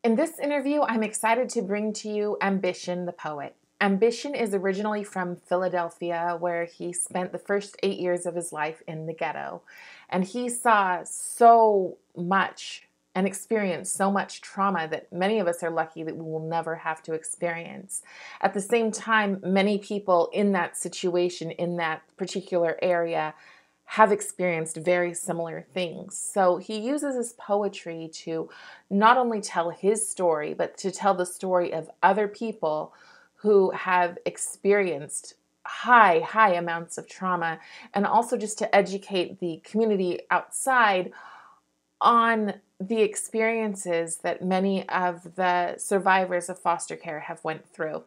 In this interview, I'm excited to bring to you Ambition the poet. Ambition is originally from Philadelphia, where he spent the first 8 years of his life in the ghetto. And he saw so much and experienced so much trauma that many of us are lucky that we will never have to experience. At the same time, many people in that situation, in that particular area, have experienced very similar things. So he uses his poetry to not only tell his story, but to tell the story of other people who have experienced high amounts of trauma, and also just to educate the community outside on the experiences that many of the survivors of foster care have went through.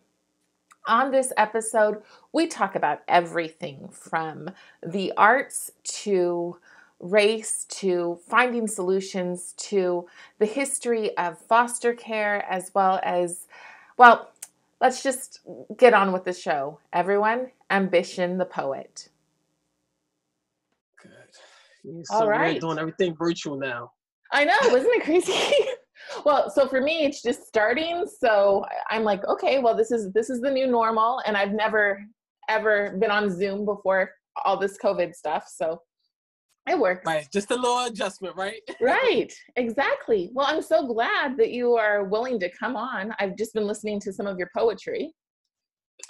On this episode, we talk about everything from the arts to race to finding solutions to the history of foster care, as well as, well, let's just get on with the show. Everyone, Ambition the poet. Good. All So right. we're doing everything virtual now. I know, isn't it crazy? Well, so for me, it's just starting. So I'm like, okay, well, this is the new normal, and I've never ever been on Zoom before all this COVID stuff. So it works. Right, just a little adjustment, right? Right, exactly. Well, I'm so glad that you are willing to come on. I've just been listening to some of your poetry.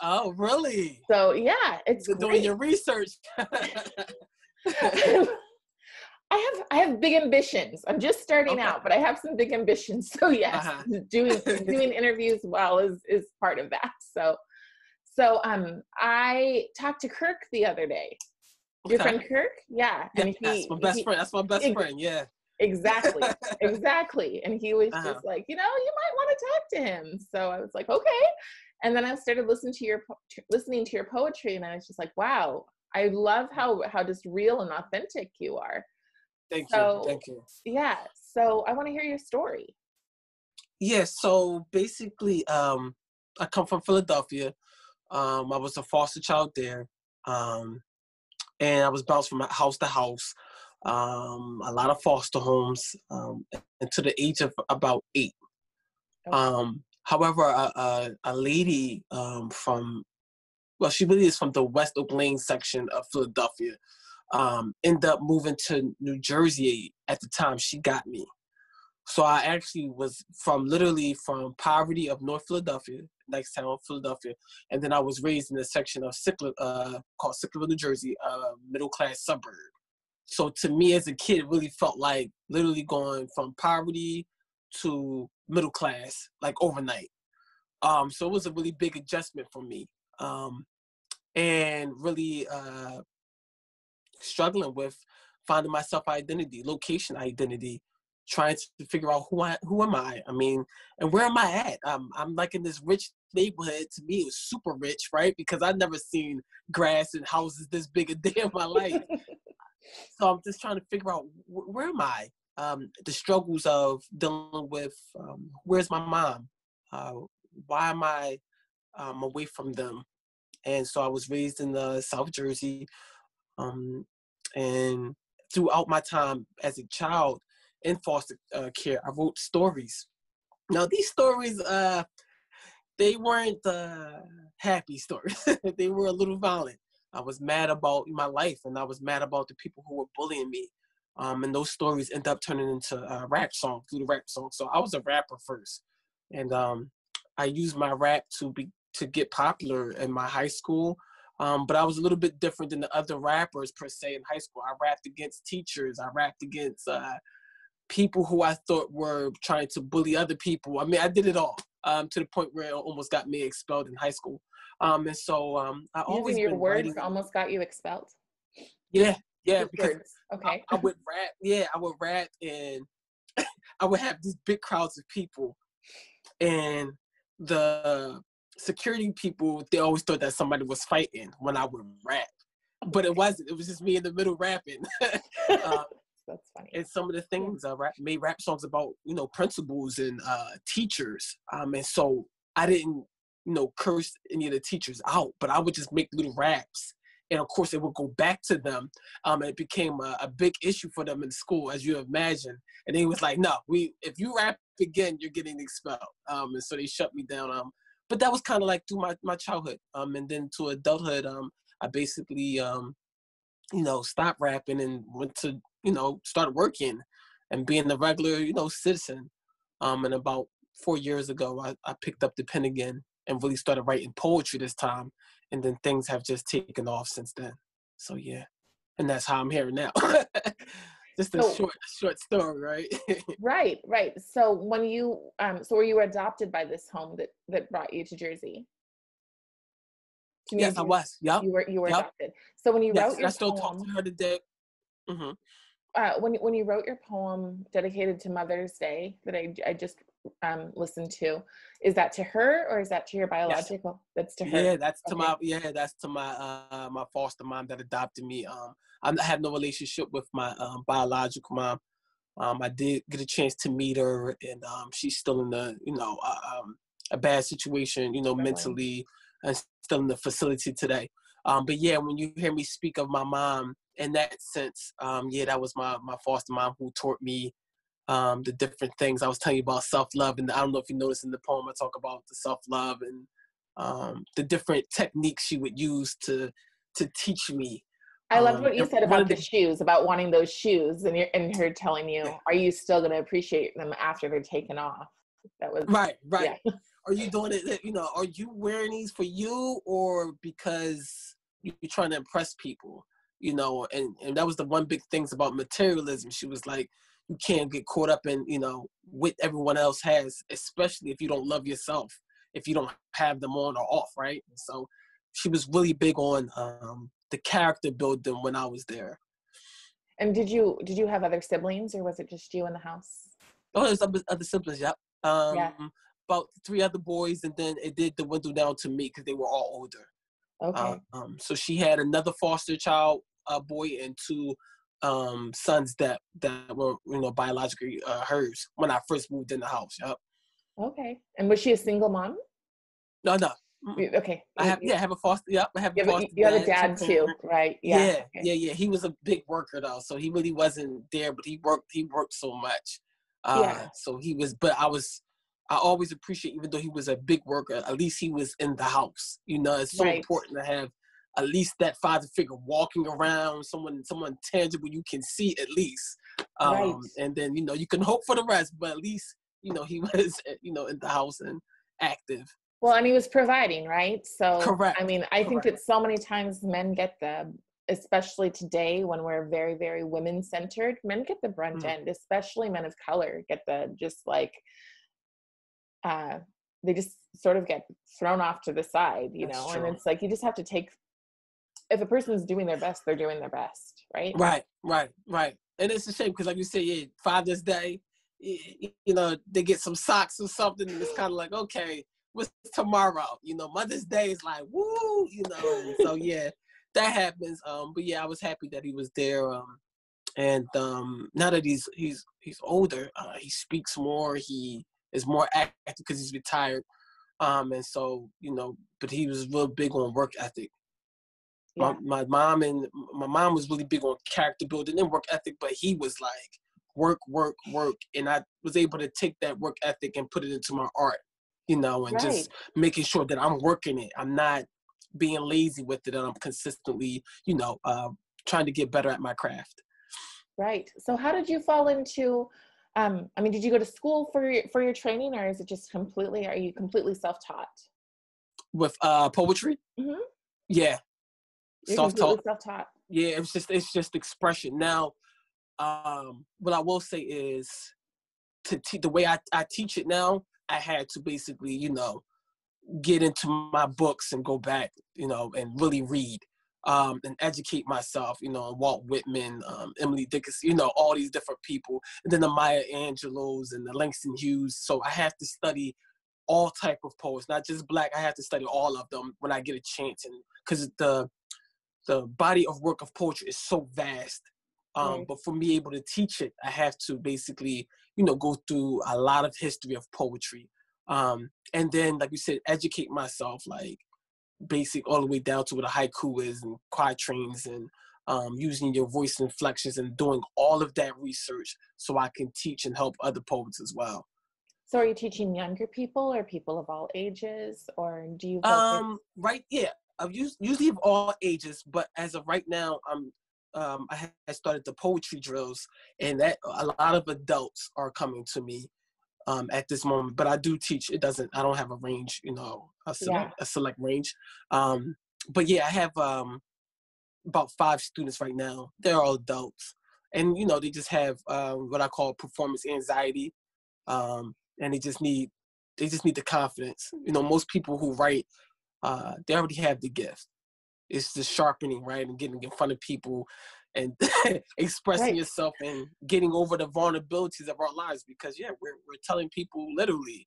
Oh, really? So yeah, it's You're doing your research. I have big ambitions. I'm just starting out, but I have some big ambitions. So yes, doing interviews well is part of that. So I talked to Kirk the other day. Your friend Kirk? Yeah. And that's my best friend. That's my best friend, yeah. Exactly. And he was just like, you might want to talk to him. So I was like, okay. And then I started listening to your poetry, and I was just like, wow, I love how just real and authentic you are. Thank you. Yeah. So I want to hear your story. Yeah. So basically, I come from Philadelphia. I was a foster child there. And I was bounced from house to house, a lot of foster homes, until the age of about 8. Okay. However, a lady she really is from the West Oak Lane section of Philadelphia, ended up moving to New Jersey at the time she got me. So I actually was literally from poverty of North Philadelphia, next town, Philadelphia, and then I was raised in a section of called Sicklerville, New Jersey, middle class suburb. So to me as a kid, it really felt like literally going from poverty to middle class, like overnight. So it was a really big adjustment for me, and really struggling with finding my self-identity, location identity, trying to figure out who am I? I mean, and where am I at? I'm like in this rich neighborhood. To me, it was super rich, right? Because I'd never seen grass and houses this big a day in my life. So I'm just trying to figure out where am I? The struggles of dealing with where's my mom? Why am I away from them? And so I was raised in South Jersey, and throughout my time as a child in foster care, I wrote stories. Now these stories, they weren't happy stories. They were a little violent. I was mad about my life, and I was mad about the people who were bullying me. And those stories end up turning into rap songs, through the rap song. So I was a rapper first, and I used my rap to get popular in my high school. But I was a little bit different than the other rappers per se in high school. I rapped against teachers. I rapped against people who I thought were trying to bully other people. I mean, I did it all, to the point where it almost got me expelled in high school. And so I always using your been words writing. Almost got you expelled. Yeah, because words. Okay. I would rap. Yeah, I would rap, and I would have these big crowds of people, and the security people, they always thought that somebody was fighting when I would rap, but it wasn't. It was just me in the middle rapping. That's funny. And some of the things I made rap songs about, principals and teachers. And so I didn't, curse any of the teachers out, but I would just make little raps and of course it would go back to them. It became a big issue for them in school, as you imagine. And they was like, no, if you rap again, you're getting expelled. And so they shut me down. But that was kind of like through my childhood. And then to adulthood, I basically stopped rapping and went to, start working and being a regular, citizen. And about 4 years ago, I picked up the pen again and really started writing poetry this time. And then things have just taken off since then. So yeah, and that's how I'm here now. Just a So short story, right? right, right. So when you so were you adopted by this home that brought you to Jersey? To New Yes, I Jersey? was. Yep. You were Yep. adopted. So when you Yes. wrote And I your still talk poem, to her today. Hmm. when you wrote your poem dedicated to Mother's Day that I just listened to, is that to her or is that to your Yes. biological? That's to her. Yeah, that's to Okay. my foster mom that adopted me. I have no relationship with my biological mom. I did get a chance to meet her, and she's still in a bad situation, Struggling. mentally, and still in the facility today. But yeah, when you hear me speak of my mom in that sense, yeah, that was my foster mom who taught me the different things. I was telling you about self-love, and I don't know if you noticed in the poem, I talk about the self-love and the different techniques she would use to teach me. I loved what you And said one of about the the shoes, about wanting those shoes, and her telling yeah, you, "Are you still going to appreciate them after they're taken off?" That was, right. yeah, Are you doing it? Are you wearing these for you or because you're trying to impress people? And that was the one big things about materialism. She was like, you can't get caught up in what everyone else has, especially if you don't love yourself, if you don't have them on or off, right? And so she was really big on the character building when I was there. And did you have other siblings, or was it just you in the house? Oh, there's other siblings, yep. Yeah. About three other boys, and then it did dwindle down to me because they were all older. Okay. So she had another foster child, boy, and two sons that were biologically hers when I first moved in the house. Yep. Okay. And was she a single mom? No, no. Mm-mm. Okay. I have a foster. Yep, I have a foster You have a dad, two dad too, parent. right? Yeah. Yeah, Okay. yeah, yeah. He was a big worker though, so he really wasn't there, but he worked. He worked so much. Yeah. So he was. But I always appreciate, even though he was a big worker, at least he was in the house. It's so Right. important to have at least that father figure walking around, someone tangible you can see at least. Right. And then you can hope for the rest, but at least he was in the house and active. Well, and he was providing, right? So, I Correct. mean, I think Correct. that so many times men get especially today when we're very, very women centered, men get the brunt Mm, end, especially men of color get just like, uh, they just sort of get thrown off to the side, that's and true. it's like, you just have to if a person's doing their best, they're doing their best, right? Right. And it's a shame because, like you said, yeah, Father's Day, they get some socks or something, and it's kind of like, okay, what's tomorrow? Mother's Day is like, woo, and so yeah, that happens. But yeah, I was happy that he was there. And now that he's older, he speaks more. He is more active because he's retired. And so but he was real big on work ethic. my, Yeah. my mom and my mom was really big on character building and work ethic, but he was like work, and I was able to take that work ethic and put it into my art, and Right. just making sure that I'm working it. I'm not being lazy with it, and I'm consistently, trying to get better at my craft. Right. So how did you fall into, I mean, did you go to school for your training, or is it just are you completely self-taught? With poetry, Hmm. yeah, You're completely self-taught. self-taught. Yeah, it's just expression. Now, what I will say is the way I teach it now, I had to basically, get into my books and go back, and really read, and educate myself, Walt Whitman, Emily Dickinson, all these different people, and then the Maya Angelos and the Langston Hughes. So I have to study all type of poets, not just Black. I have to study all of them when I get a chance, and because the body of work of poetry is so vast. Right. But for me able to teach it, I have to basically, go through a lot of history of poetry. And then, like you said, educate myself. Like, basic all the way down to what a haiku is and quatrains and using your voice inflections and doing all of that research so I can teach and help other poets as well. So are you teaching younger people or people of all ages, or do you focus? Right, yeah. I've usually of all ages, but as of right now, I had started the poetry drills, and that a lot of adults are coming to me at this moment. But I do teach. I don't have a range, a select range. But yeah, I have about 5 students right now. They're all adults, and they just have what I call performance anxiety, and they just need the confidence. Most people who write, they already have the gift. It's the sharpening, right, and getting in front of people and expressing Right. yourself and getting over the vulnerabilities of our lives. Because we're telling people literally,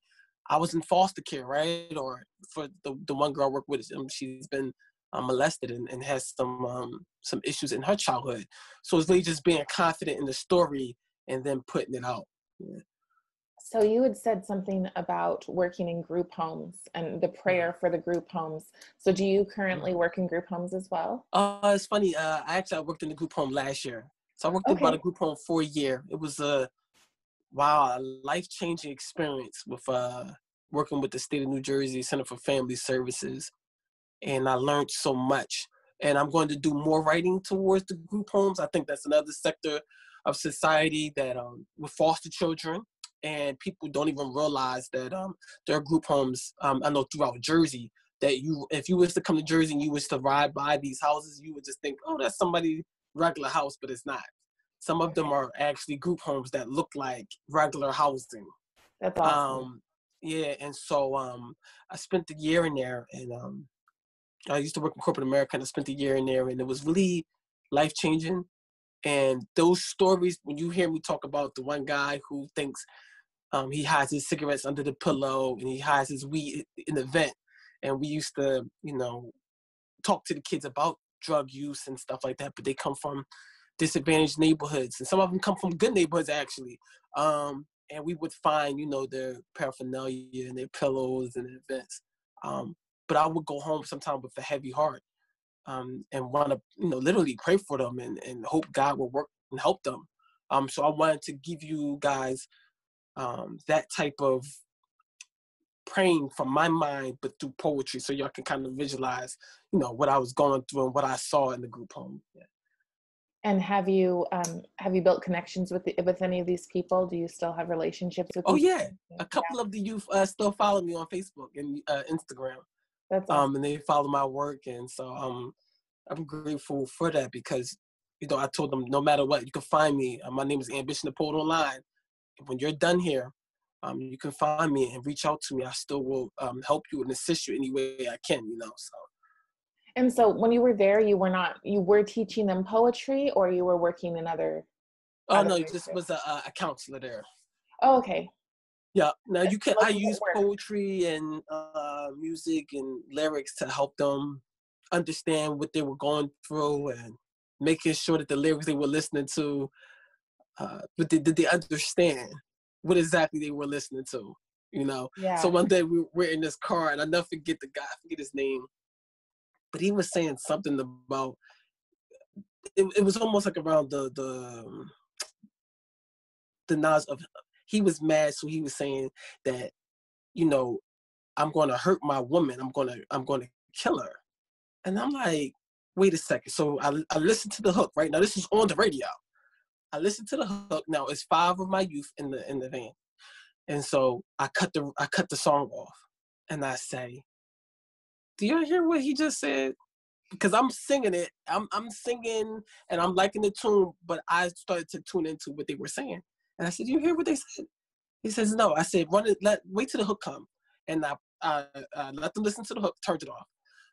I was in foster care, right? Or for the one girl I work with, she's been molested and has some issues in her childhood. So it's really just being confident in the story and then putting it out. Yeah. So you had said something about working in group homes and the prayer for the group homes. So do you currently work in group homes as well? It's funny. I worked in the group home last year. So I worked in about a Okay. group home for a year. It was a life-changing experience with working with the state of New Jersey Center for Family Services. And I learned so much. And I'm going to do more writing towards the group homes. I think that's another sector of society that with foster children, and people don't even realize that there are group homes. I know throughout Jersey that if you was to come to Jersey and you was to ride by these houses, you would just think, oh, that's somebody's regular house, but it's not. Some of them are actually group homes that look like regular housing. That's awesome. Yeah, and so I spent the year in there, and I used to work in corporate America, and I spent a year in there, and it was really life-changing. And those stories, when you hear me talk about the one guy who thinks he hides his cigarettes under the pillow and he hides his weed in the vent, and we used to, talk to the kids about drug use and stuff like that, but they come from disadvantaged neighborhoods, and some of them come from good neighborhoods, actually. And we would find, their paraphernalia and their pillows and their vents. But I would go home sometimes with a heavy heart, and want to, literally pray for them and hope God will work and help them. So I wanted to give you guys that type of praying from my mind, but through poetry, so y'all can kind of visualize, what I was going through and what I saw in the group home. Yeah. And have you built connections with any of these people? Do you still have relationships with Oh these yeah, people? a couple of the youth still follow me on Facebook and Instagram, That's awesome. and they follow my work, and so I'm grateful for that because, I told them no matter what, you can find me. My name is Ambition the Poet Online. When you're done here, you can find me and reach out to me. I still will help you and assist you any way I can. So. And so when you were there, you were teaching them poetry, or you were working in Oh other no, ways just too? was a counselor there. Oh, okay. Yeah. Now I Looking at use work. poetry and music and lyrics to help them understand what they were going through and making sure that the lyrics they were listening to, but did they understand what exactly they were listening to? So Yeah. one day we're in this car, and I never forget the guy, I forget his name, but he was saying something about it was almost like around the knowledge of, he was mad, so he was saying that, I'm going to hurt my woman, I'm going to kill her. And I'm like, wait a second. So I listened to the hook. Right now, this is on the radio. I listened to the hook. Now it's 5 of my youth in the van, and so I cut the song off, and I say, do you hear what he just said? Because I'm singing it. I'm singing and I'm liking the tune, but I started to tune into what they were saying. And I said, you hear what they said? He says, no. I said, wait till the hook come. And I let them listen to the hook, turned it off.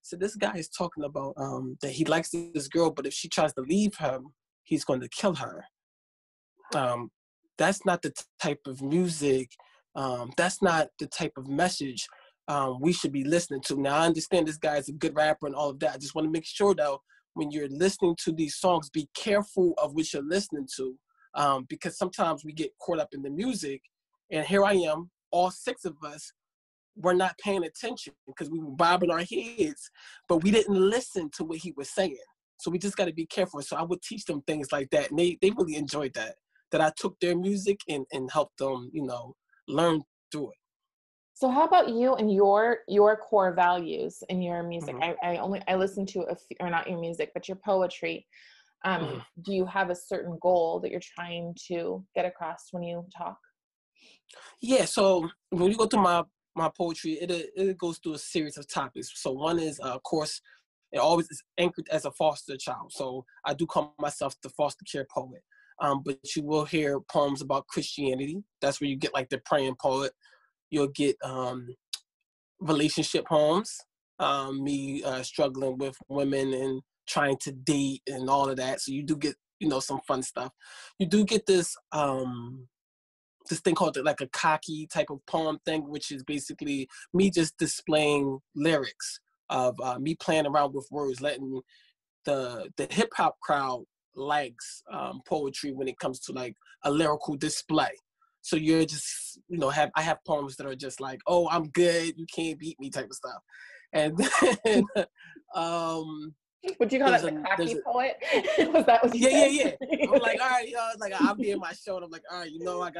So this guy is talking about that he likes this girl, but if she tries to leave him, he's going to kill her. That's not the type of music. That's not the type of message we should be listening to. Now, I understand this guy is a good rapper and all of that. I just want to make sure, though, when you're listening to these songs, be careful of what you're listening to, because sometimes we get caught up in the music. And here I am, all 6 of us, were not paying attention because we were bobbing our heads, but we didn't listen to what he was saying. So we just got to be careful. So I would teach them things like that. And they really enjoyed that I took their music and helped them, learn through it. So how about you and your core values in your music? Mm-hmm. I listen to or not your music, but your poetry. Mm-hmm. Do you have a certain goal that you're trying to get across when you talk? Yeah. So when you go to my poetry, it goes through a series of topics. So one is, of course, it always is anchored as a foster child. So I do call myself the foster care poet. But you will hear poems about Christianity. That's where you get like the praying poet. You'll get relationship poems, me struggling with women and trying to date and all of that. So you do get, some fun stuff. You do get this thing called like a cocky type of poem thing, which is basically me just displaying lyrics of me playing around with words, letting the hip hop crowd likes poetry when it comes to like a lyrical display. So you're just, I have poems that are just like, oh, I'm good, you can't beat me type of stuff. And then Would you call that the cocky poet? Was that what you said? Yeah. I'm like, all right, like I'll be in my show and I'm like, all right, I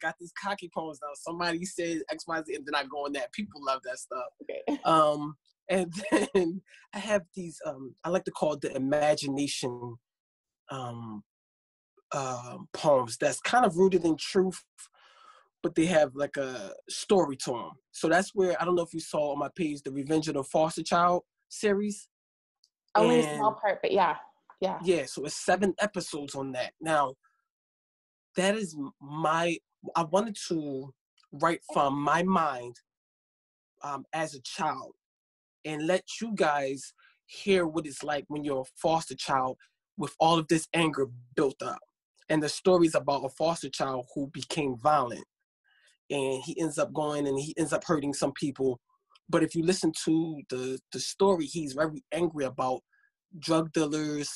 got these cocky poems now. Somebody said XYZ and then I go on that. People love that stuff. Okay. And then I have these I like to call it the imagination poems that's kind of rooted in truth, but they have like a story to them. So that's where, I don't know if you saw on my page, the Revenge of the Foster Child series. Only a small part, but yeah. Yeah, so it's 7 episodes on that. Now, that is I wanted to write from my mind as a child and let you guys hear what it's like when you're a foster child with all of this anger built up. And the stories about a foster child who became violent and he ends up going and he ends up hurting some people. But if you listen to the story, he's very angry about drug dealers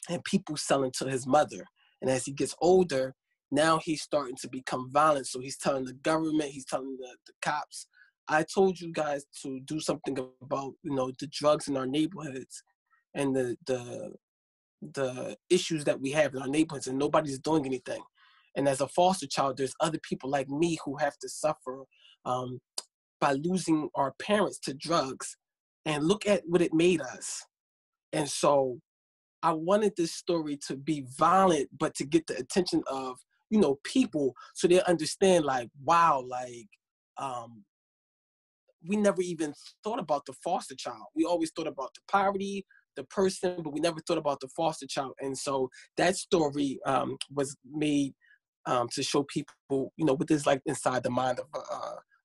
and people selling to his mother. And as he gets older, now he's starting to become violent. So he's telling the government, he's telling the cops, I told you guys to do something about, the drugs in our neighborhoods and the issues that we have in our neighborhoods, and nobody's doing anything. And as a foster child, there's other people like me who have to suffer by losing our parents to drugs. And look at what it made us. And so I wanted this story to be violent, but to get the attention of, people so they understand like, wow, like, we never even thought about the foster child. We always thought about the poverty, the person, but we never thought about the foster child. And so that story was made to show people, what is like inside the mind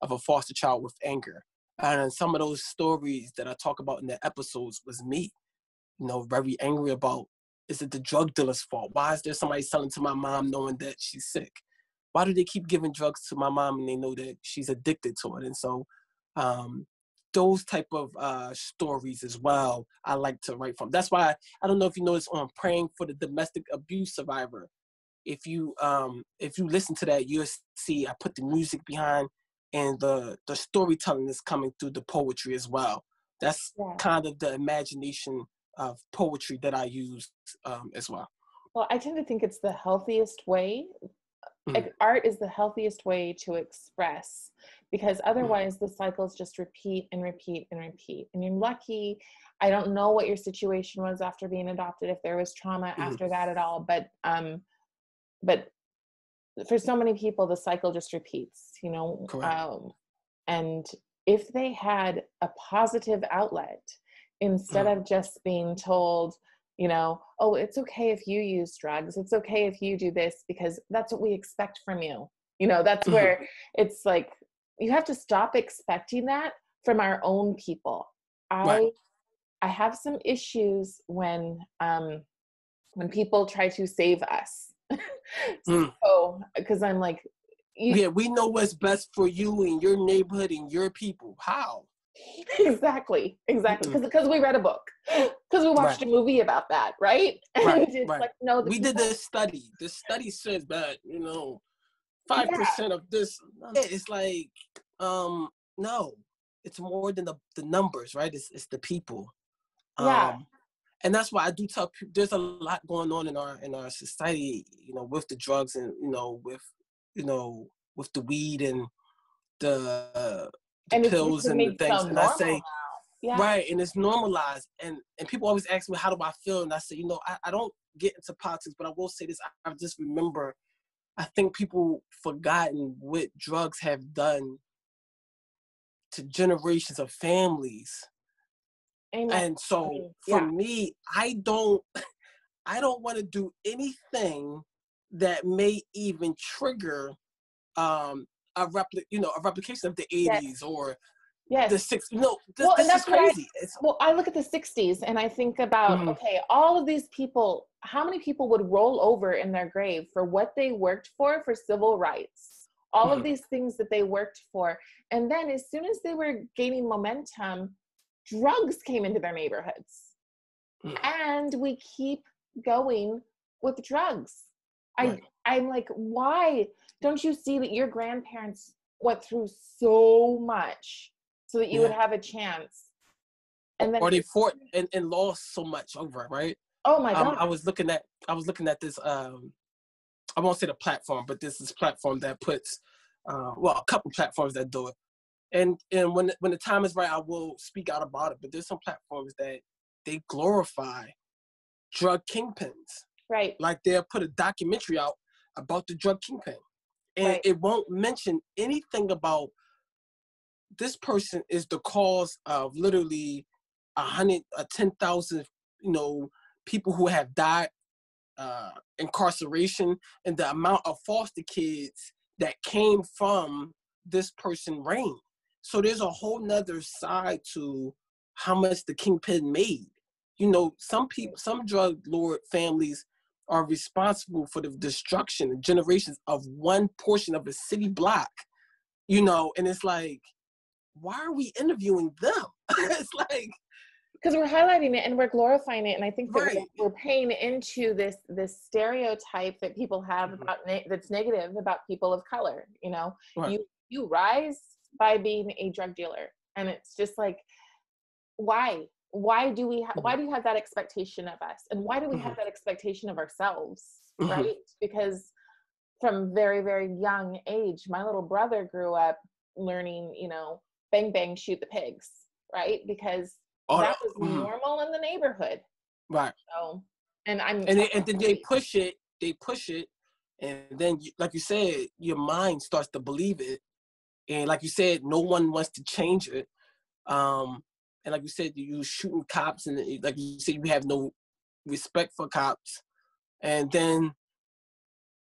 of a foster child with anger. And some of those stories that I talk about in the episodes was me, very angry about, is it the drug dealer's fault? Why is there somebody selling to my mom knowing that she's sick? Why do they keep giving drugs to my mom and they know that she's addicted to it? And so those type of stories as well, I like to write from. That's why I don't know if you notice on Praying for the Domestic Abuse Survivor, if you listen to that, you'll see I put the music behind and the storytelling is coming through the poetry as well. That's kind of the imagination of poetry that I use as well. Well, I tend to think it's the healthiest way. Art is the healthiest way to express, because otherwise the cycles just repeat and repeat and repeat. And you're lucky. I don't know what your situation was after being adopted, if there was trauma after that at all, but for so many people, the cycle just repeats, and if they had a positive outlet, instead of just being told, oh, it's okay if you use drugs, it's okay if you do this, because that's what we expect from you. That's where it's like, you have to stop expecting that from our own people. I have some issues when people try to save us. So, because I'm like, we know what's best for you and your neighborhood and your people. How? Exactly. Because we read a book, because we watched a movie about that, right? And it's like, no, we did the study. The study says that 5% of this. It's like no, it's more than the numbers, right? It's the people. Yeah. Um, and that's why I do tell people there's a lot going on in our society, with the drugs and you know with the weed and the And it's pills been and the made so things. And I normal say, now. Yeah. right, and it's normalized. And people always ask me, how do I feel? And I say, I don't get into politics, but I will say this. I just remember, I think people forgotten what drugs have done to generations of families. Amen. And I so mean, for yeah. me, I don't want to do anything that may even trigger a replication of the Yes. 80s or the Yes. 60s. Well, and This is that's what crazy. It's I look at the 60s and I think about, mhm, okay, all of these people, how many people would roll over in their grave for what they worked for civil rights? All of mhm, these things that they worked for. And then as soon as they were gaining momentum, drugs came into their neighborhoods. mhm. And we keep going with drugs. I Right. I'm like, why don't you see that your grandparents went through so much so that you would Yeah. have a chance? And then Or they fought and lost so much over it, right? oh my god. I was looking at this I won't say the platform, but this is platform that puts a couple platforms that do it. And when the time is right, I will speak out about it. But there's some platforms that they glorify drug kingpins. Right, Like they'll put a documentary out about the drug kingpin. And right, it won't mention anything about this person is the cause of literally 10,000, people who have died, incarceration, and the amount of foster kids that came from this person reign. So there's a whole nother side to how much the kingpin made. Some people, some drug lord families are responsible for the destruction and generations of one portion of a city block, and it's like, why are we interviewing them? It's like, because we're highlighting it and we're glorifying it, and I think that right, we're paying into this stereotype that people have mhm, about that's negative about people of color. right, You rise by being a drug dealer, and it's just like, why do mhm, why do you have that expectation of us, and why do we have mhm, that expectation of ourselves, mhm. right? Because from very, very young age, my little brother grew up learning, bang bang shoot the pigs, right? Because All that was mhm, normal in the neighborhood. right. So, and I'm And then they push it, and then like you said, your mind starts to believe it, and like you said, no one wants to change it. Um, and like you said, you shooting cops, and like you said, you have no respect for cops, and then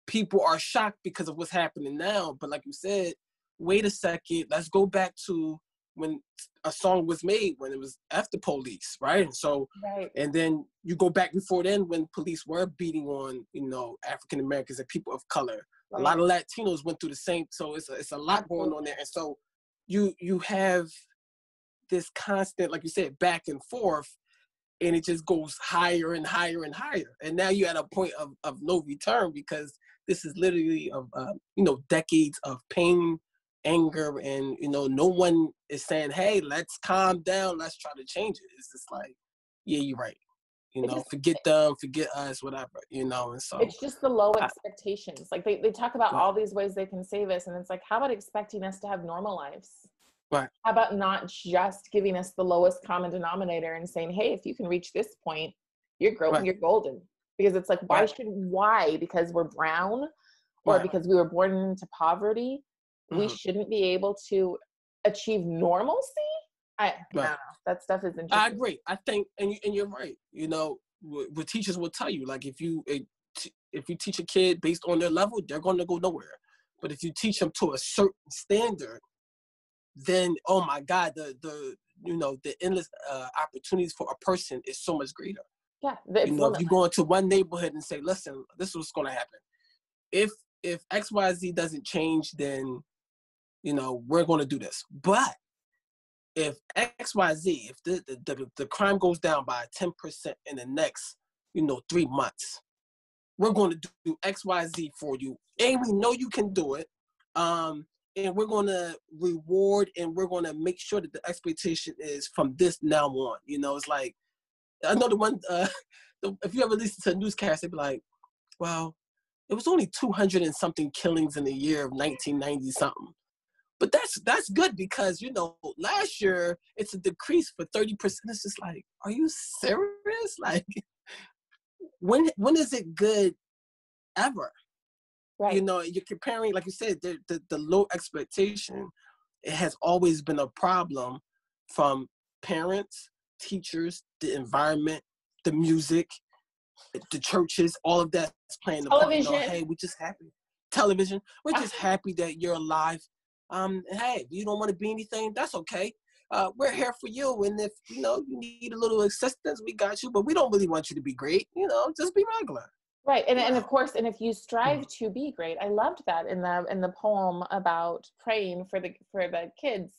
people are shocked because of what's happening now. But like you said, wait a second, let's go back to when a song was made, when it was after police, right? And so, right. and then you go back before then when police were beating on, African Americans and people of color. A lot Right. of Latinos went through the same. So it's a lot going on Absolutely. there. And so you have this constant, like you said, back and forth, and it just goes higher and higher and higher. And now you're at a point of no return, because this is literally of decades of pain, anger, and no one is saying, hey, let's calm down, let's try to change it. It's just like, yeah, you're right. It just Forget them, forget us, whatever. And so it's just the low I, expectations. Like they talk about right, all these ways they can save us, and it's like, how about expecting us to have normal lives? right, How about not just giving us the lowest common denominator and saying, hey, if you can reach this point, right, you're golden. Because it's like, right, why? Because we're brown or right. because we were born into poverty, we Hmm. shouldn't be able to achieve normalcy? I don't Right. know. That stuff is I interesting. agree. I think, and you're right. What teachers will tell you, like if you teach a kid based on their level, they're going to go nowhere. But if you teach them to a certain standard, then oh my God, the endless opportunities for a person is so much greater. Yeah, it's If you limitless. go into one neighborhood and say, listen, this is what's going to happen. If XYZ doesn't change, then we're going to do this. But if XYZ, if the crime goes down by 10% in the next, 3 months, we're going to do XYZ for you. And we know you can do it. and we're going to reward, and we're going to make sure that the expectation is from this now on. You know, it's like, I know the one, if you ever listen to a newscast, they'd be like, well, it was only 200 and something killings in the year of 1990 something. But that's good because, you know, last year it's a decrease for 30%. It's just like, are you serious? Like, when is it good ever? You Right. know, you're comparing, like you said, the low expectation. It has always been a problem from parents, teachers, the environment, the music, the churches, all of that's playing a part. You know, Television. hey, we're just happy. Television, we're just happy that you're alive. Hey, if you don't want to be anything, that's okay. We're here for you, and if you know you need a little assistance, we got you. But we don't really want you to be great. You know, just be regular. Right. And of Wow. course, and if you strive to be great, I loved that in the poem about praying for the kids,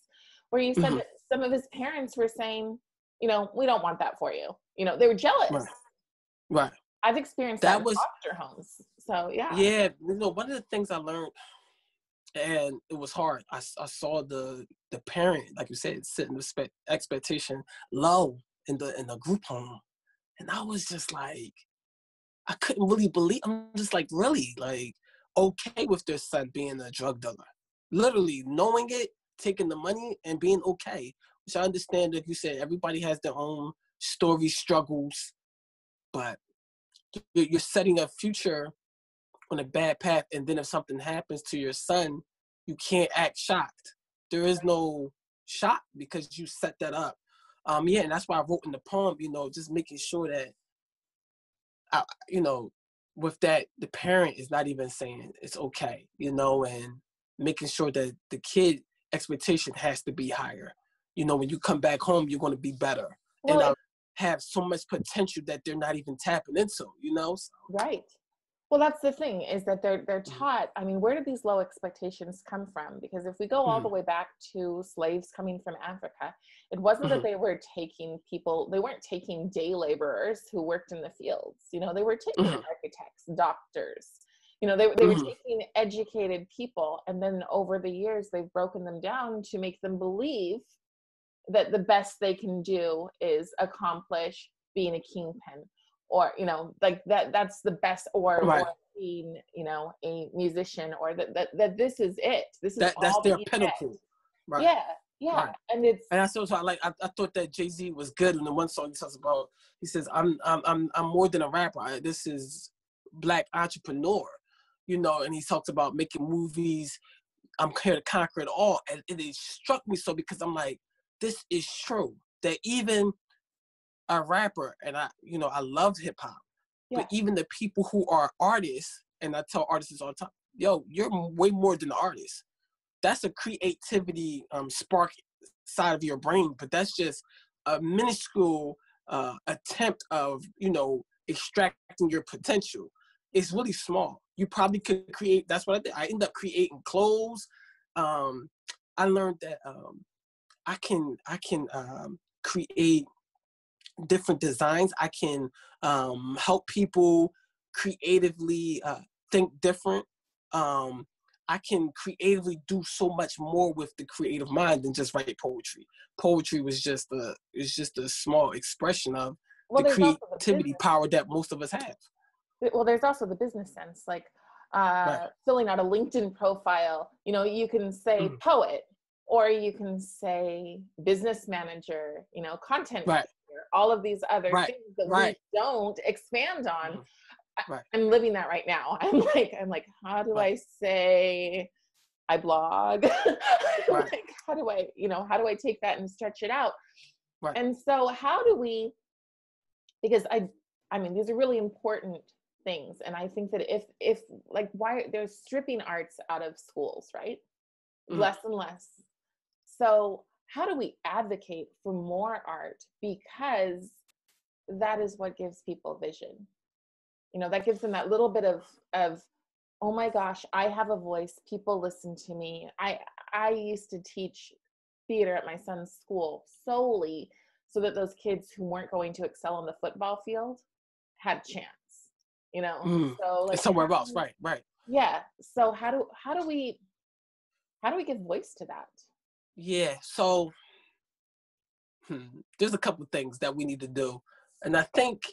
where you said Mm-hmm. that some of his parents were saying, you know, we don't want that for you. You know, they were jealous. Right. Right. I've experienced that That in was, foster homes. So yeah. yeah. You know, one of the things I learned, and it was hard. I saw the parent, like you said, setting the expectation low in the group home, and I was just like, I couldn't really believe. I'm just like, really, like, okay with their son being a drug dealer, literally knowing it, taking the money, and being okay. Which I understand, like you said, everybody has their own story, struggles, but you're setting a future on a bad path, and then if something happens to your son, you can't act shocked. There is no shock because you set that up. Yeah, and that's why I wrote in the poem, you know, just making sure that, you know, with that, the parent is not even saying it's okay, you know, and making sure that the kid expectation has to be higher. You know, when you come back home, you're going to be better. And Well, have so much potential that they're not even tapping into, you know? So, right. Well, that's the thing, is that they're taught. I mean, where did these low expectations come from? Because if we go all the mm-hmm, way back to slaves coming from Africa, it wasn't that mm-hmm, they were taking people, they weren't taking day laborers who worked in the fields. You know, they were taking mm-hmm, architects, doctors. You know, they were mm-hmm. taking educated people, and then over the years, they've broken them down to make them believe that the best they can do is accomplish being a kingpin, or you know, like that's the best, or Right. being, you know, a musician, or that this is it, this is That's all that their you get. pinnacle. Right. Yeah, yeah. Right. And it's And that's also I thought that Jay-Z was good in the one song he talks about. He says, I'm more than a rapper. This is black entrepreneur, you know, and he talks about making movies. I'm here to conquer it all. And it struck me so because I'm like, this is true. That even a rapper, and I love hip hop, but yeah, even the people who are artists, and I tell artists all the time, yo, you're way more than an artist. That's a creativity spark side of your brain, but that's just a minuscule attempt of, you know, extracting your potential. It's really small. You probably could create. That's what I did. I ended up creating clothes. um, I learned that I can create different designs. I can help people creatively think different. Um, I can creatively do so much more with the creative mind than just write poetry. Poetry was just a small expression of well, the there's also the creativity business, power that most of us have. well, there's also the business sense, like Right. filling out a LinkedIn profile. You know, you can say Mhm. poet, or you can say business manager, you know, content Right. creator, all of these other Right. things that we Right. don't expand on. Mhm. Right. I'm living that right now. I'm like, how do Right. I say I blog? Right. Like, how do I take that and stretch it out? Right. And so how do we, because I mean, these are really important things. And I think that if like, why they're stripping arts out of schools, right? Mhm. Less and less. So how do we advocate for more art? Because that is what gives people vision. You know, that gives them that little bit of oh my gosh, I have a voice, people listen to me. I used to teach theater at my son's school solely so that those kids who weren't going to excel on the football field had chance, you know. Mhm. So It's like, somewhere else. Right. Right. yeah, so how do we How do we give voice to that? Yeah, so there's a couple things that we need to do, and I think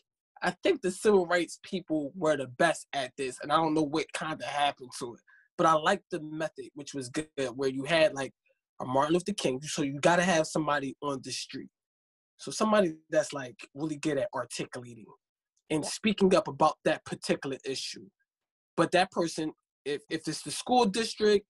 the civil rights people were the best at this, and I don't know what kind of happened to it, but I like the method, which was good, where you had like a Martin Luther King, so you got to have somebody on the street, so somebody that's like really good at articulating and Yeah. speaking up about that particular issue. But that person, if it's the school district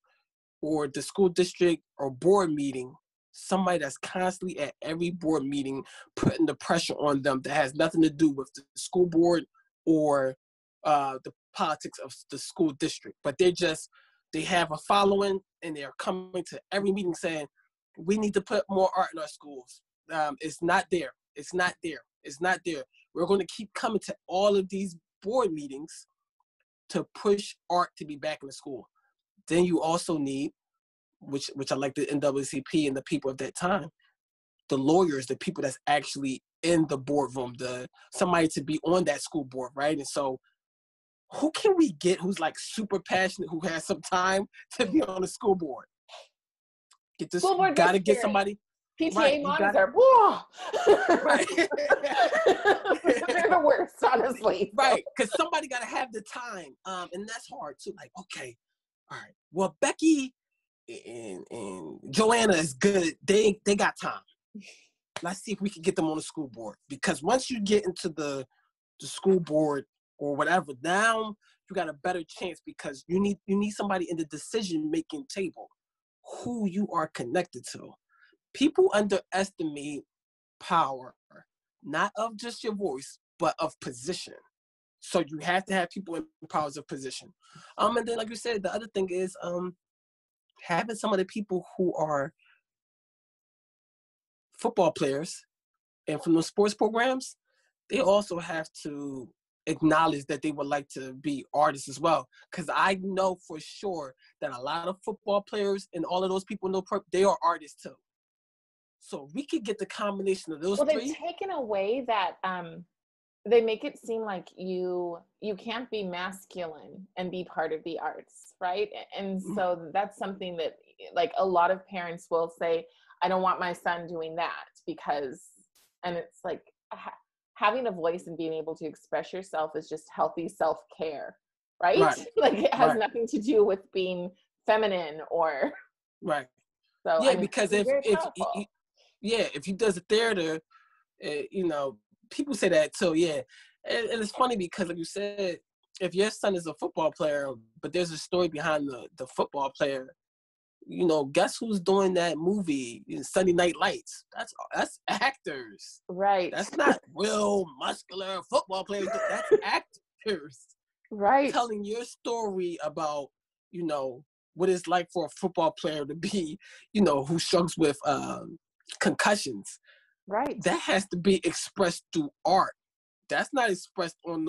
or the school district or board meeting, somebody that's constantly at every board meeting putting the pressure on them that has nothing to do with the school board or the politics of the school district. But they have a following and they're coming to every meeting saying, we need to put more art in our schools. It's not there. It's not there. It's not there. We're going to keep coming to all of these board meetings to push art to be back in the school. Then you also need, which I like the NAACP and the people of that time, the lawyers, the people that's actually in the boardroom, somebody to be on that school board, right? And so who can we get who's like super passionate, who has some time to be on the school board? Get this, School you boards are gotta get scary. somebody, right? PTA You moms got are, whoa. right. They're the worst, honestly. Right, because somebody gotta have the time. And that's hard too. Like, okay, all right. Well, Becky and Joanna is good. They got time. Let's see if we can get them on the school board. Because once you get into the school board or whatever, now you got a better chance because you need somebody in the decision making table who you are connected to. People underestimate power, not of just your voice, but of position. So you have to have people in powers of position. And then like you said, the other thing is having some of the people who are football players and from those sports programs, they also have to acknowledge that they would like to be artists as well. Because I know for sure that a lot of football players and all of those people know they are artists too. So we could get the combination of those Well, they've three. taken away that they make it seem like you can't be masculine and be part of the arts, right? And so that's something that like a lot of parents will say, I don't want my son doing that because, and it's like having a voice and being able to express yourself is just healthy self-care, right? Right, Like it has right, nothing to do with being feminine or right. so. I Yeah, mean, because it's very powerful. if he does a theater, you know, people say that too. Yeah, and it's funny because, like you said, if your son is a football player, but there's a story behind the football player, you know, guess who's doing that movie, Sunday Night Lights? That's actors. Right. That's not real muscular football players. That's actors Right. telling your story about, you know, what it's like for a football player to be, you know, who struggles with concussions. Right. That has to be expressed through art. That's not expressed on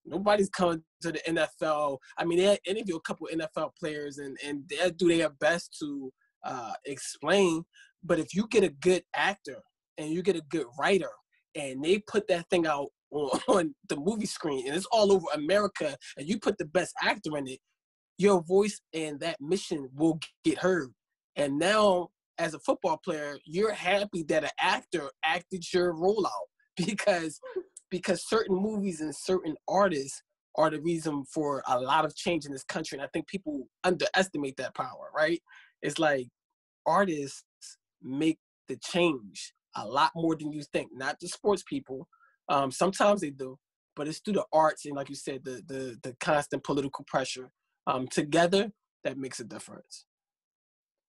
nobody's coming to the NFL. I mean, they interview a couple of NFL players and they do their best to explain. But if you get a good actor and you get a good writer and they put that thing out on the movie screen and it's all over America and you put the best actor in it, your voice and that mission will get heard. And now, as a football player, you're happy that an actor acted your role out because certain movies and certain artists are the reason for a lot of change in this country. And I think people underestimate that power, right? It's like artists make the change a lot more than you think, not the sports people. Sometimes they do, but it's through the arts and, like you said, the constant political pressure. Together, that makes a difference.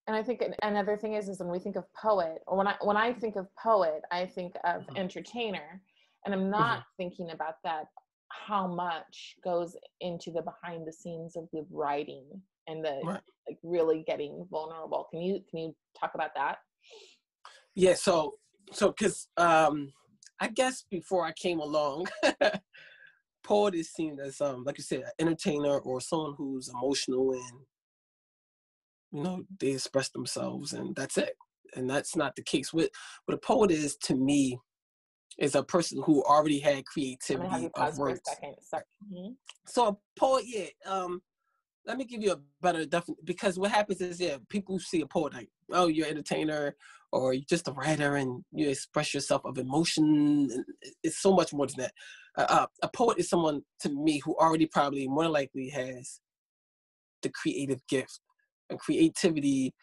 And I think another thing is when we think of poet, or when I think of poet, I think of Mm-hmm. entertainer, and I'm not thinking about that how much goes into the behind the scenes of the writing and the Right. like really getting vulnerable. Can you talk about that? Yeah. So because I guess before I came along, poet is seen as like you said, an entertainer or someone who's emotional and they express themselves and that's it. And that's not the case. What a poet is to me is a person who already had I'm gonna have creativity you of pause for a words. second. Sorry. Mm-hmm. So a poet, yeah. let me give you a better definition, because what happens is, yeah, people see a poet like, oh, you're an entertainer or you're just a writer and you express yourself of emotion. It's so much more than that. A poet is someone, to me, who already probably more likely has the creative gift. And creativity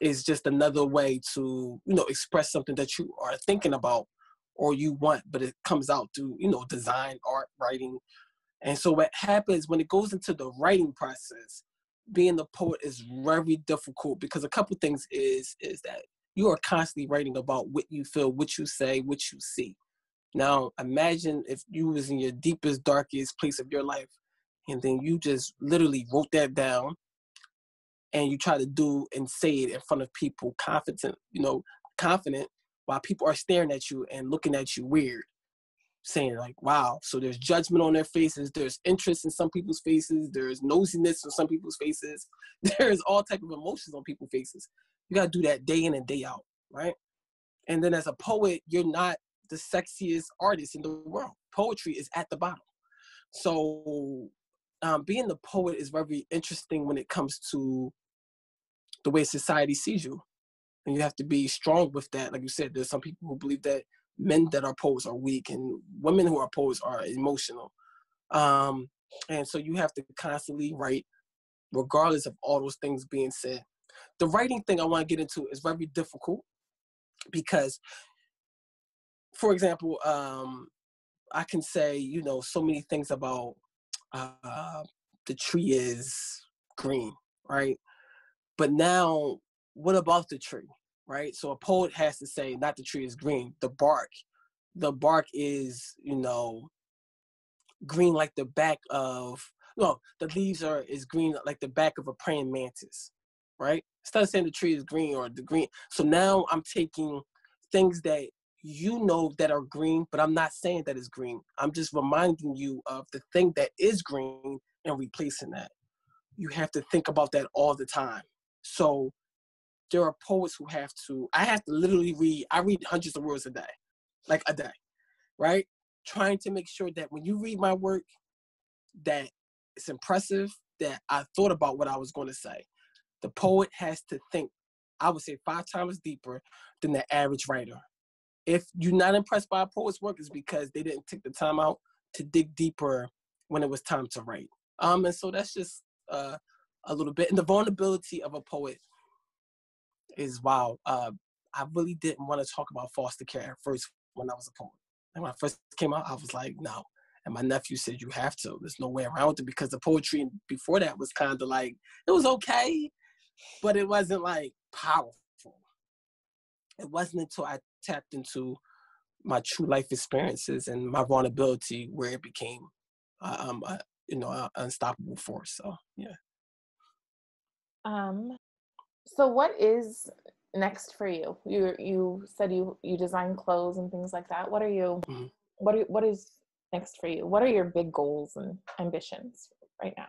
is just another way to, express something that you are thinking about or you want, but it comes out through, design, art, writing. And so what happens when it goes into the writing process, being a poet is very difficult, because a couple things is that you are constantly writing about what you feel, what you say, what you see. Now, imagine if you was in your deepest, darkest place of your life, and then you just literally wrote that down and you try to do and say it in front of people, confident, while people are staring at you and looking at you weird, saying like, wow. So there's judgment on their faces, there's interest in some people's faces, there's nosiness on some people's faces, there's all type of emotions on people's faces. You got to do that day in and day out, right? And then as a poet, you're not the sexiest artist in the world. Poetry is at the bottom. So being the poet is very interesting when it comes to the way society sees you. And you have to be strong with that. Like you said, there's some people who believe that men that are poets are weak and women who are poets are emotional. And so you have to constantly write, regardless of all those things being said. The writing thing I want to get into is very difficult because, for example, I can say, so many things about the tree is green, right? But now, what about the tree, right? So a poet has to say, not the tree is green, the bark. The bark is, green like the back of, no, the leaves is green like the back of a praying mantis, right? Instead of saying the tree is green or the green. So now I'm taking things that that are green, but I'm not saying that it's green. I'm just reminding you of the thing that is green and replacing that. You have to think about that all the time. So there are poets who I have to literally I read hundreds of words a day, like a day, right? Trying to make sure that when you read my work, that it's impressive, that I thought about what I was going to say. The poet has to think, I would say 5 times deeper than the average writer. If you're not impressed by a poet's work, it's because they didn't take the time out to dig deeper when it was time to write. And so that's just a little bit. And the vulnerability of a poet is, wow. I really didn't want to talk about foster care at first when I was a poet. And when I first came out, I was like, no. And my nephew said, you have to. There's no way around it, because the poetry before that was kind of like, it was okay, but it wasn't like powerful. It wasn't until I tapped into my true life experiences and my vulnerability where it became, an unstoppable force. So, yeah. So what is next for you? You said you design clothes and things like that. Mm-hmm. What is next for you? What are your big goals and ambitions right now?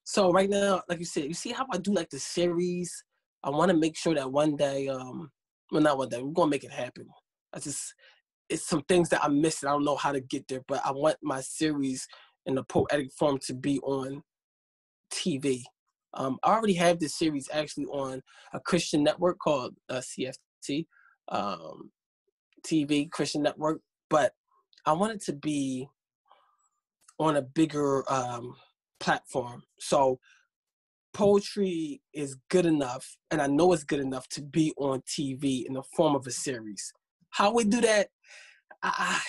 So right now, like you said, you see how I do like the series? I want to make sure that one day, well, not one day, we're going to make it happen. It's some things that I'm missing. I don't know how to get there, but I want my series in the poetic form to be on TV. I already have this series actually on a Christian network called CFT TV, Christian network, but I want it to be on a bigger platform. So poetry is good enough, and I know it's good enough to be on TV in the form of a series. How we do that,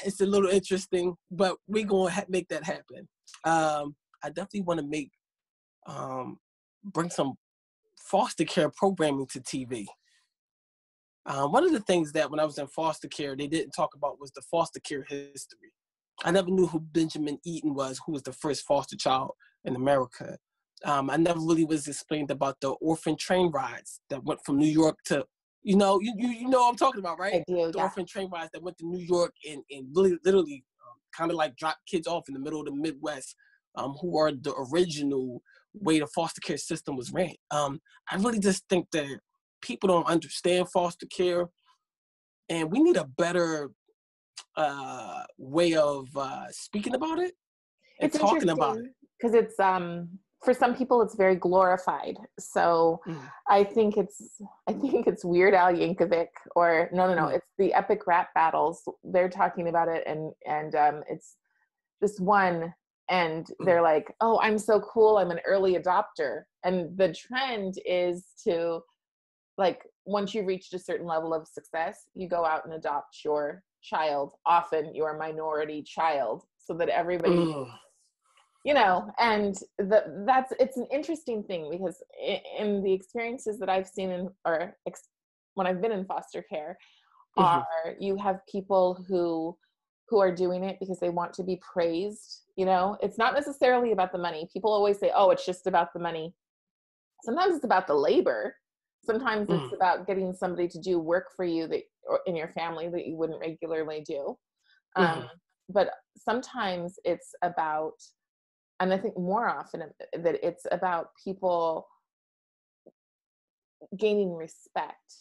it's a little interesting, but we're going to make that happen. I definitely want to bring some foster care programming to TV. One of the things that when I was in foster care, they didn't talk about was the foster care history. I never knew who Benjamin Eaton was, who was the first foster child in America. I never really was explained about the orphan train rides that went from New York to, you know what I'm talking about, right? I do, The yeah. orphan train rides that went to New York and literally kind of like dropped kids off in the middle of the Midwest, who are the original way the foster care system was ran. I really just think that people don't understand foster care, and we need a better way of speaking about it and It's talking about it. interesting because for some people it's very glorified. So Mm, I think it's Weird Al Yankovic, or no, mm, it's the Epic Rap Battles. They're talking about it, and it's this one, and they're mm, like, oh, I'm so cool, I'm an early adopter. And the trend is to, like, once you've reached a certain level of success, you go out and adopt your child, often your minority child, so that everybody, mm, and it's an interesting thing, because in the experiences that I've seen when I've been in foster care, are mhm, you have people who are doing it because they want to be praised. It's not necessarily about the money. People always say, oh, it's just about the money. Sometimes it's about the labor. Sometimes it's mm, about getting somebody to do work for you that, or in your family, that you wouldn't regularly do. um, mhm, but sometimes it's about, and I think more often that it's about people gaining respect,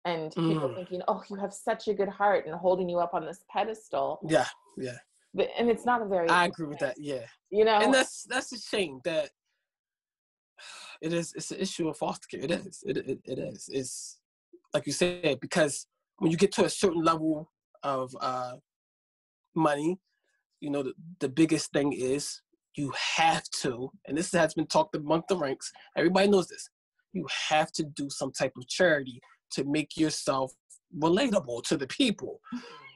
and people mm. thinking, oh, you have such a good heart, and holding you up on this pedestal. Yeah, yeah. And it's not a very, I agree with that. Yeah, you and know that's a shame that it is. It's an issue of foster care. It is. It is. It's like you said, because when you get to a certain level of money, the biggest thing is you have to, and this has been talked among the ranks. Everybody knows this. You have to do some type of charity to make yourself relatable to the people.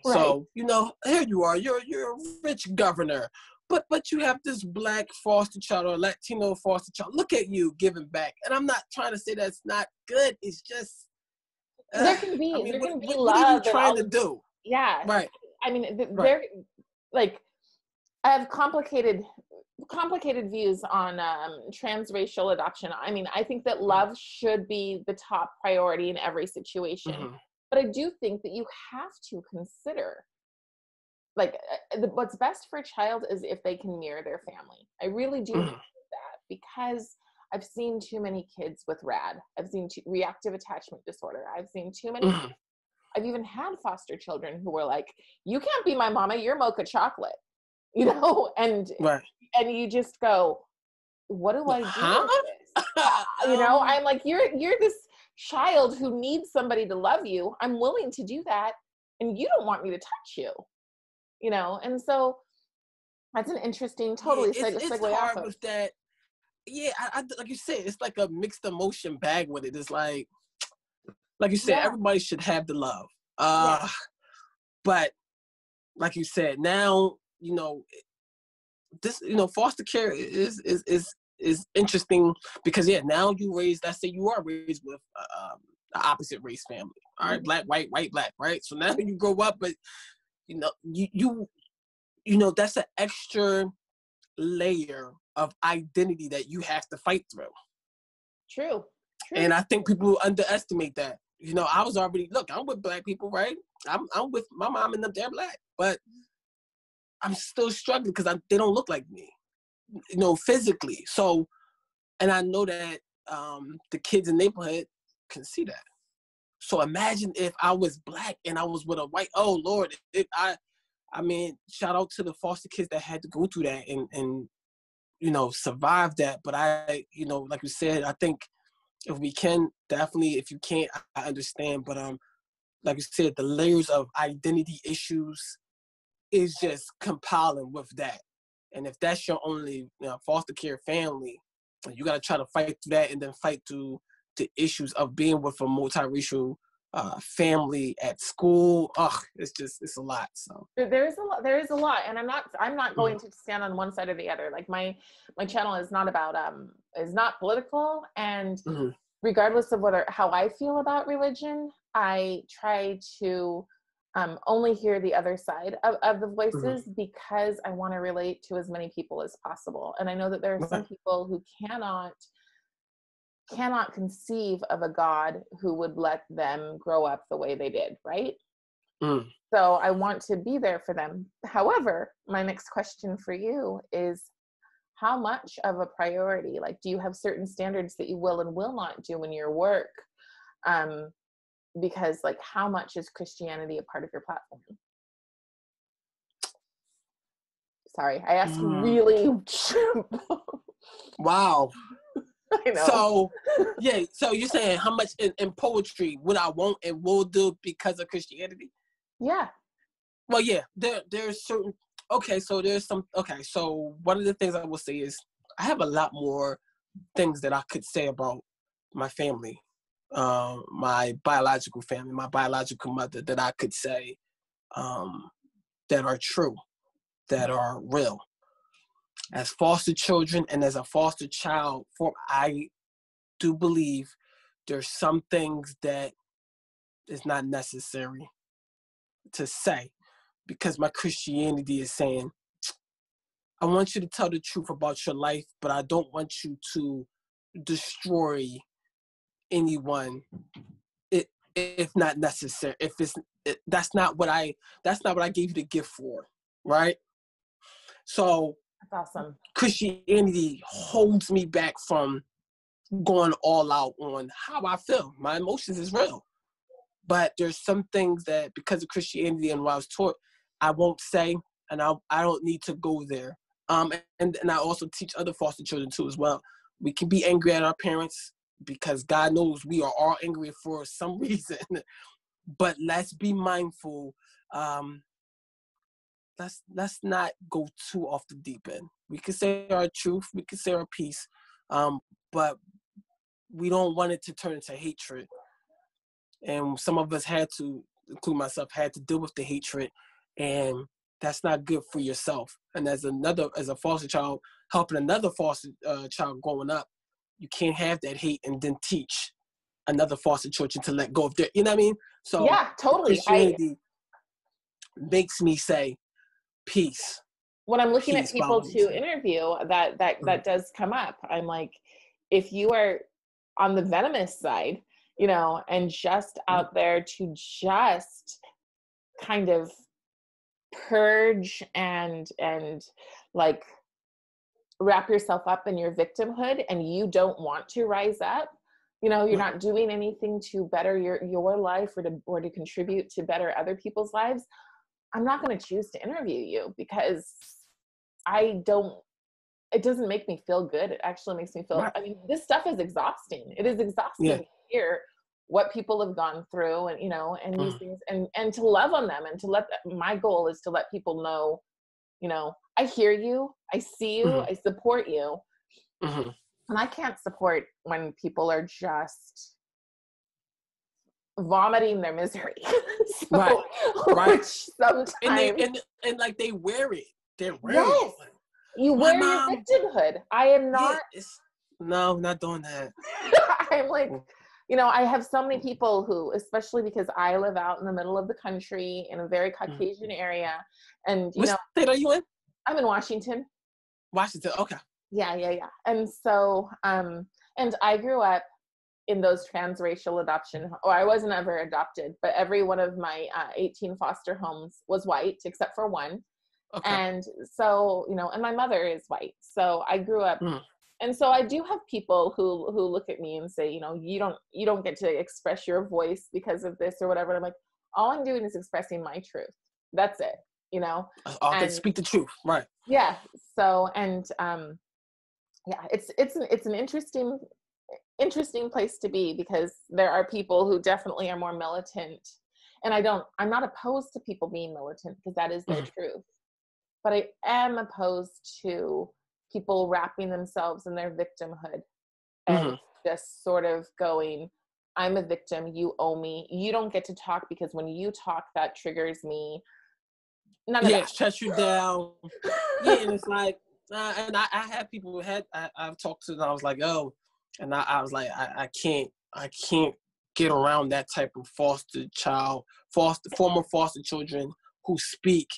right. So, here you are, you're a rich governor, but you have this black foster child or Latino foster child. Look at you giving back. And I'm not trying to say that's not good. It's just, There can I be mean, there what, can be what what are you love and trying all to of this. do? Yeah. Right, I mean, right. they're like, I have complicated views on transracial adoption. I mean, I think that Mm, love should be the top priority in every situation, mhm, but I do think that you have to consider, like, what's best for a child is if they can mirror their family. I really do believe mhm, that, because I've seen too many kids with RAD. I've seen reactive attachment disorder. I've seen too many. mhm. I've even had foster children who were like, "You can't be my mama. You're mocha chocolate," Right. and you just go, "What do I do Huh? with this?" um, I'm like, "You're this child who needs somebody to love you. I'm willing to do that, and you don't want me to touch you." And so that's an interesting, yeah, totally it's segue off hard of. with that. Yeah, like you said, it's like a mixed emotion bag with it. It's like you said, Yeah, everybody should have the love. yeah, But like you said, now this foster care is interesting because yeah, now you raised. Let's say you are raised with the opposite race family. All right, mhm, black, white, black. Right. So now you grow up, but that's an extra layer of identity that you have to fight through. true, And true, I think people underestimate that. I was already I'm with black people, right? I'm with my mom and them. They're black, but I'm still struggling because they don't look like me, physically. So, and I know that the kids in the neighborhood can see that. So imagine if I was black and I was with a white. Oh Lord, I mean, shout out to the foster kids that had to go through that and survive that. But like you said, I think if we can, definitely. If you can't, I understand. But like you said, the layers of identity issues is just compiling with that. And if that's your only foster care family, you got to try to fight through that and then fight through the issues of being with a multiracial family at school. It's a lot. So there is a lot, and I'm not mm-hmm, going to stand on one side or the other. Like, my channel is not about is not political, and mm-hmm, regardless of how I feel about religion, I try to only hear the other side of the mm-hmm. voices, because I want to relate to as many people as possible. And I know that there are some Right. people who cannot conceive of a God who would let them grow up the way they did, right? Mm. So I want to be there for them. However, my next question for you is, how much of a priority, like, do you have certain standards that you will and will not do in your work? Um, because, like, how much is Christianity a part of your platform? Sorry, I asked Mm. really. Wow. I know. So, yeah. So you're saying how much in poetry would I want and will do because of Christianity? Yeah. Well, yeah. There's certain. Okay, so there's some. Okay, so one of the things I will say is I have a lot more things that I could say about my family, my biological family, my biological mother that I could say um, that are true, that are real. As foster children and as a foster child, I do believe there's some things that is not necessary to say because my Christianity is saying, I want you to tell the truth about your life, but I don't want you to destroy anyone if not necessary. If that's not what I gave you the gift for, right? So That's awesome. Christianity holds me back from going all out on how I feel. My emotions is real. But there's some things that because of Christianity and what I was taught, I won't say, and I don't need to go there. And I also teach other foster children too as well. We can be angry at our parents because God knows we are all angry for some reason. But let's be mindful. Let's not go too off the deep end. We can say our truth, we can say our piece, but we don't want it to turn into hatred. And some of us had to, include myself, had to deal with the hatred, and that's not good for yourself. And as a foster child, helping another foster child growing up, you can't have that hate and then teach another foster children to let go of their, you know what I mean? So Yeah, totally. Christianity makes me say, peace, When I'm looking at peace, people follow me. to interview, that does come up. I'm like, if you are on the venomous side, and just out there to just kind of purge and like wrap yourself up in your victimhood, and you don't want to rise up, you're not doing anything to better your life or to contribute to better other people's lives, I'm not going to choose to interview you because it doesn't make me feel good. It actually makes me feel, I mean, this stuff is exhausting. It is exhausting to hear what people have gone through and, and these things and to love on them and to my goal is to let people know, I hear you, I see you, I support you. And I can't support when people are just vomiting their misery. So, which sometimes and like they wear it. They're wearing yes, it. you My wear mom, your victimhood. I am not. No, not doing that. I'm like, I have so many people who, especially because I live out in the middle of the country in a very Caucasian area, and Which state are you in? I'm in Washington. Washington. Okay. Yeah. And so, and I grew up in those transracial adoption, or I wasn't ever adopted, but every one of my 18 foster homes was white except for one. Okay. And so, and my mother is white. So I grew up, and so I do have people who look at me and say, you don't get to express your voice because of this or whatever. And I'm like, all I'm doing is expressing my truth. That's it, I can speak the truth, right? Yeah. So, and yeah, it's an interesting place to be because there are people who definitely are more militant, and I'm not opposed to people being militant because that is their truth, but I am opposed to people wrapping themselves in their victimhood and just sort of going, I'm a victim, you owe me, you don't get to talk because when you talk that triggers me. None of that. Shuts you down. And it's like and I have people who I've talked to, and I was like, oh, and I was like, I can't get around that type of former foster children who speak,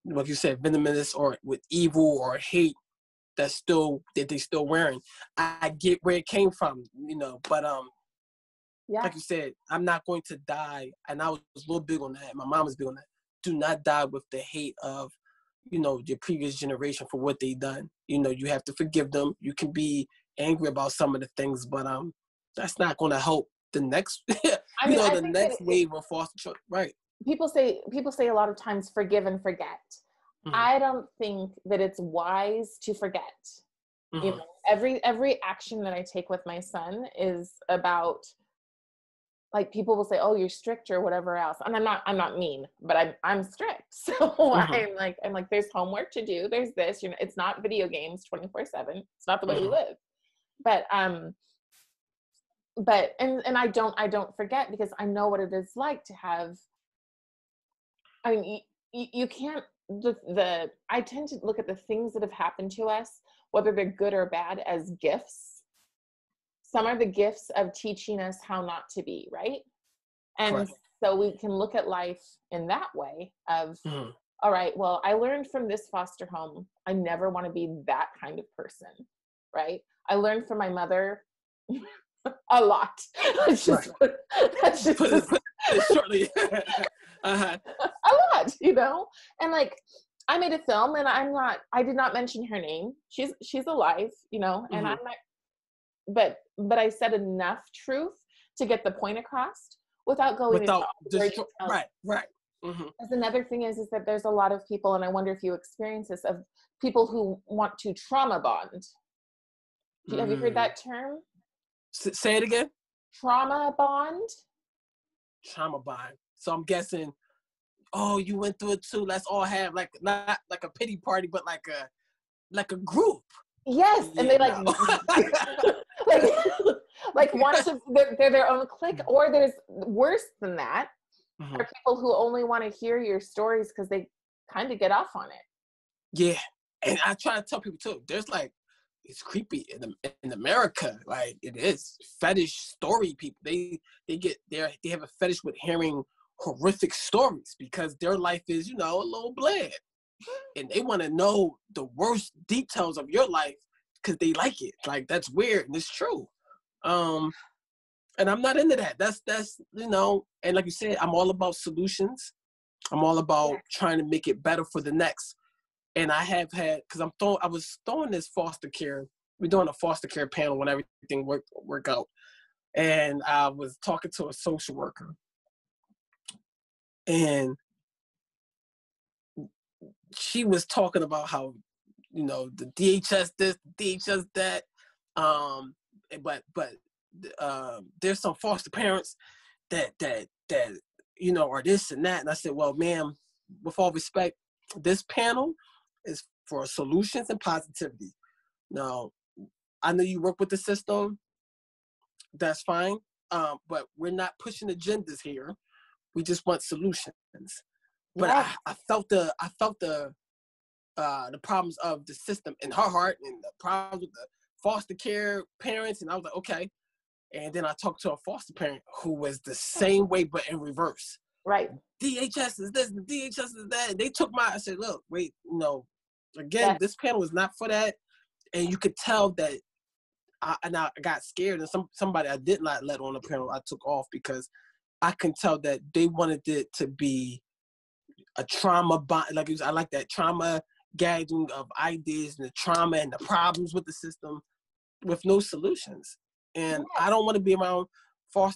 like you said, venomous or with evil or hate that they still wearing. I get where it came from, but like you said, I'm not going to die, and I was a little big on that. My mom was big on that. Do not die with the hate of your previous generation for what they done. You have to forgive them. You can be angry about some of the things, but that's not going to help the next the next wave of foster children, right? People say a lot of times forgive and forget. I don't think that it's wise to forget. You know, every action that I take with my son is about, like, people will say, "Oh, you're strict," or whatever else, and I'm not mean, but I'm strict. So I'm like, there's homework to do. There's this. You know, it's not video games 24/7. It's not the way we live. But and I don't forget, because I know what it is like to have. I mean, you can't. I tend to look at the things that have happened to us, whether they're good or bad, as gifts. Some are the gifts of teaching us how not to be, right? And Correct. so we can look at life in that way of, all right, well, I learned from this foster home, I never want to be that kind of person, right? I learned from my mother a lot. That's just put it shortly. A lot, you know? And like, I made a film, and I did not mention her name. She's alive, you know, and I'm not, but I said enough truth to get the point across without going into all the words. Right. Because another thing is that there's a lot of people, and I wonder if you experience this, of people who want to trauma bond. Have you heard that term? Say it again. Trauma bond. Trauma bond. So I'm guessing, oh, you went through it too. Let's all have, like, not like a pity party, but like a group. Yes, and they like like want to. They're their own clique, or there's worse than that. Are people who only want to hear your stories because they kind of get off on it. Yeah, and I try to tell people too. There's like, it's creepy in America. Like, it is fetish story people. They have a fetish with hearing horrific stories because their life is, you know, a little bland, and they want to know the worst details of your life because they like it. Like, that's weird, and it's true. And I'm not into that. That's you know, and like you said, I'm all about solutions. I'm all about trying to make it better for the next. And I have had, because I was throwing this foster care. We're doing a foster care panel when everything work out. And I was talking to a social worker. And she was talking about how, you know, the DHS this, DHS that. But there's some foster parents that you know, are this and that. And I said, well, ma'am, with all respect, this panel is for solutions and positivity. Now, I know you work with the system. That's fine. But we're not pushing agendas here. We just want solutions. But I felt the problems of the system in her heart, and the problems with the foster care parents. And I was like, okay. And then I talked to a foster parent who was the same way, but in reverse. Right. DHS is this, DHS is that. And they took I said, look, wait, you know, again, this panel is not for that. And you could tell that I got scared, and somebody I did not let on the panel, I took off, because I can tell that they wanted it to be a trauma bond. Like, I like that trauma gathering of ideas and the trauma and the problems with the system with no solutions. And I don't want to be around former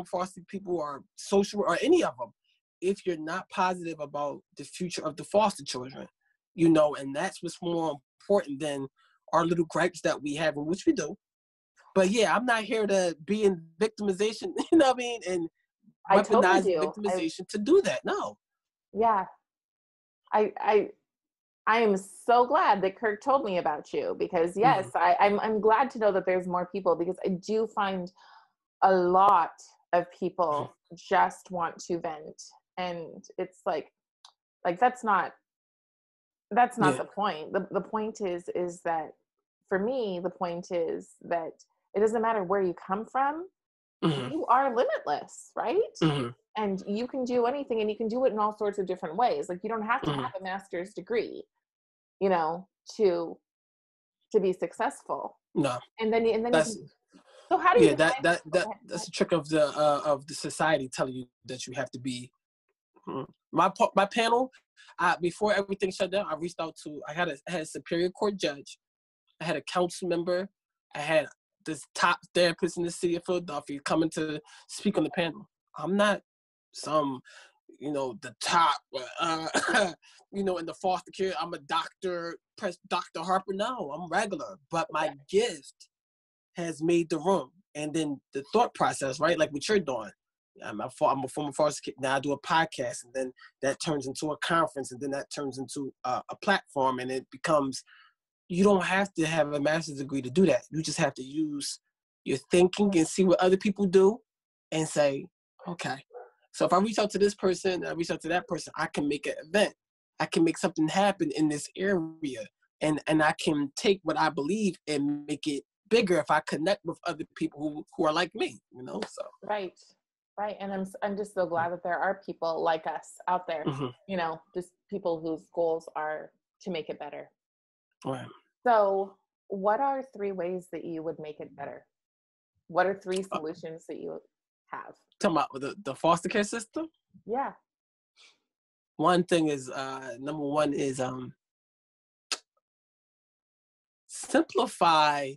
foster people or social or any of them if you're not positive about the future of the foster children, you know. And that's what's more important than our little gripes that we have, which we do. But yeah, I'm not here to be in victimization, you know what I mean, and weaponize victimization to do that. No. Yeah. I am so glad that Kirk told me about you, because yes, I'm glad to know that there's more people, because I do find a lot of people just want to vent, and it's like that's not the point. The point is that, for me, the point is that it doesn't matter where you come from. You are limitless, right? And you can do anything, and you can do it in all sorts of different ways. Like, you don't have to have a master's degree, you know, to be successful. No. And then so how do you that's a trick of the society telling you that you have to be. My panel, before everything shut down, I reached out to, I had a superior court judge, I had a council member, I had this top therapist in the city of Philadelphia coming to speak on the panel. I'm not some the top, in the foster care, I'm a doctor, press Dr. Harper. No, I'm regular, but my gift has made the room. And then the thought process, right? Like what you're doing. I'm a former foster kid. Now I do a podcast, and then that turns into a conference, and then that turns into a platform, and it becomes, you don't have to have a master's degree to do that. You just have to use your thinking and see what other people do and say, okay, so if I reach out to this person, I reach out to that person, I can make an event. I can make something happen in this area. And I can take what I believe and make it bigger if I connect with other people who are like me, so. Right. Right. And I'm just so glad that there are people like us out there, Mm-hmm. Just people whose goals are to make it better. Right. So what are 3 ways that you would make it better? What are 3 solutions that you have? Talking about the foster care system? Yeah. One thing is, number one is simplify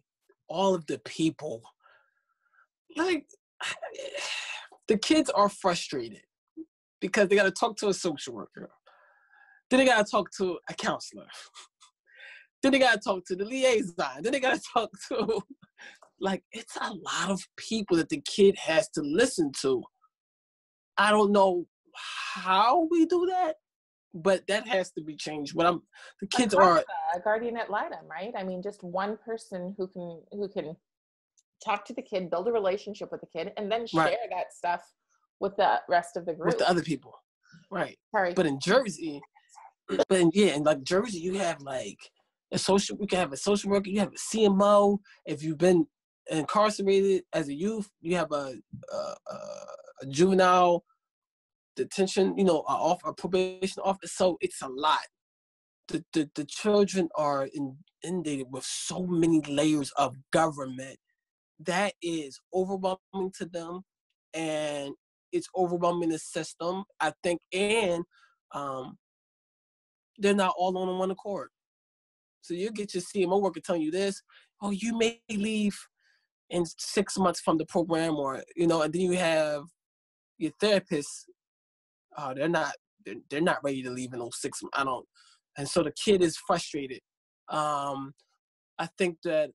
all of the people. Like, the kids are frustrated because they got to talk to a social worker. Then they got to talk to a counselor. Then they got to talk to the liaison. Then they got to talk to, it's a lot of people that the kid has to listen to. I don't know how we do that, but that has to be changed. The kids are a guardian ad litem, right? I mean, just one person who can talk to the kid, build a relationship with the kid, and then share that stuff with the rest of the group. With the other people. Right. Sorry. But in Jersey, in Jersey, you have we can have a social worker, you have a CMO. If you've been incarcerated as a youth, you have a juvenile detention, a probation office. So it's a lot. The children are inundated with so many layers of government that is overwhelming to them, and it's overwhelming the system, I think, and they're not all on one accord. So you get your CMO worker telling you this, oh, you may leave in 6 months from the program, or, and then you have your therapist, they're not ready to leave in those 6 months. And so the kid is frustrated. I think that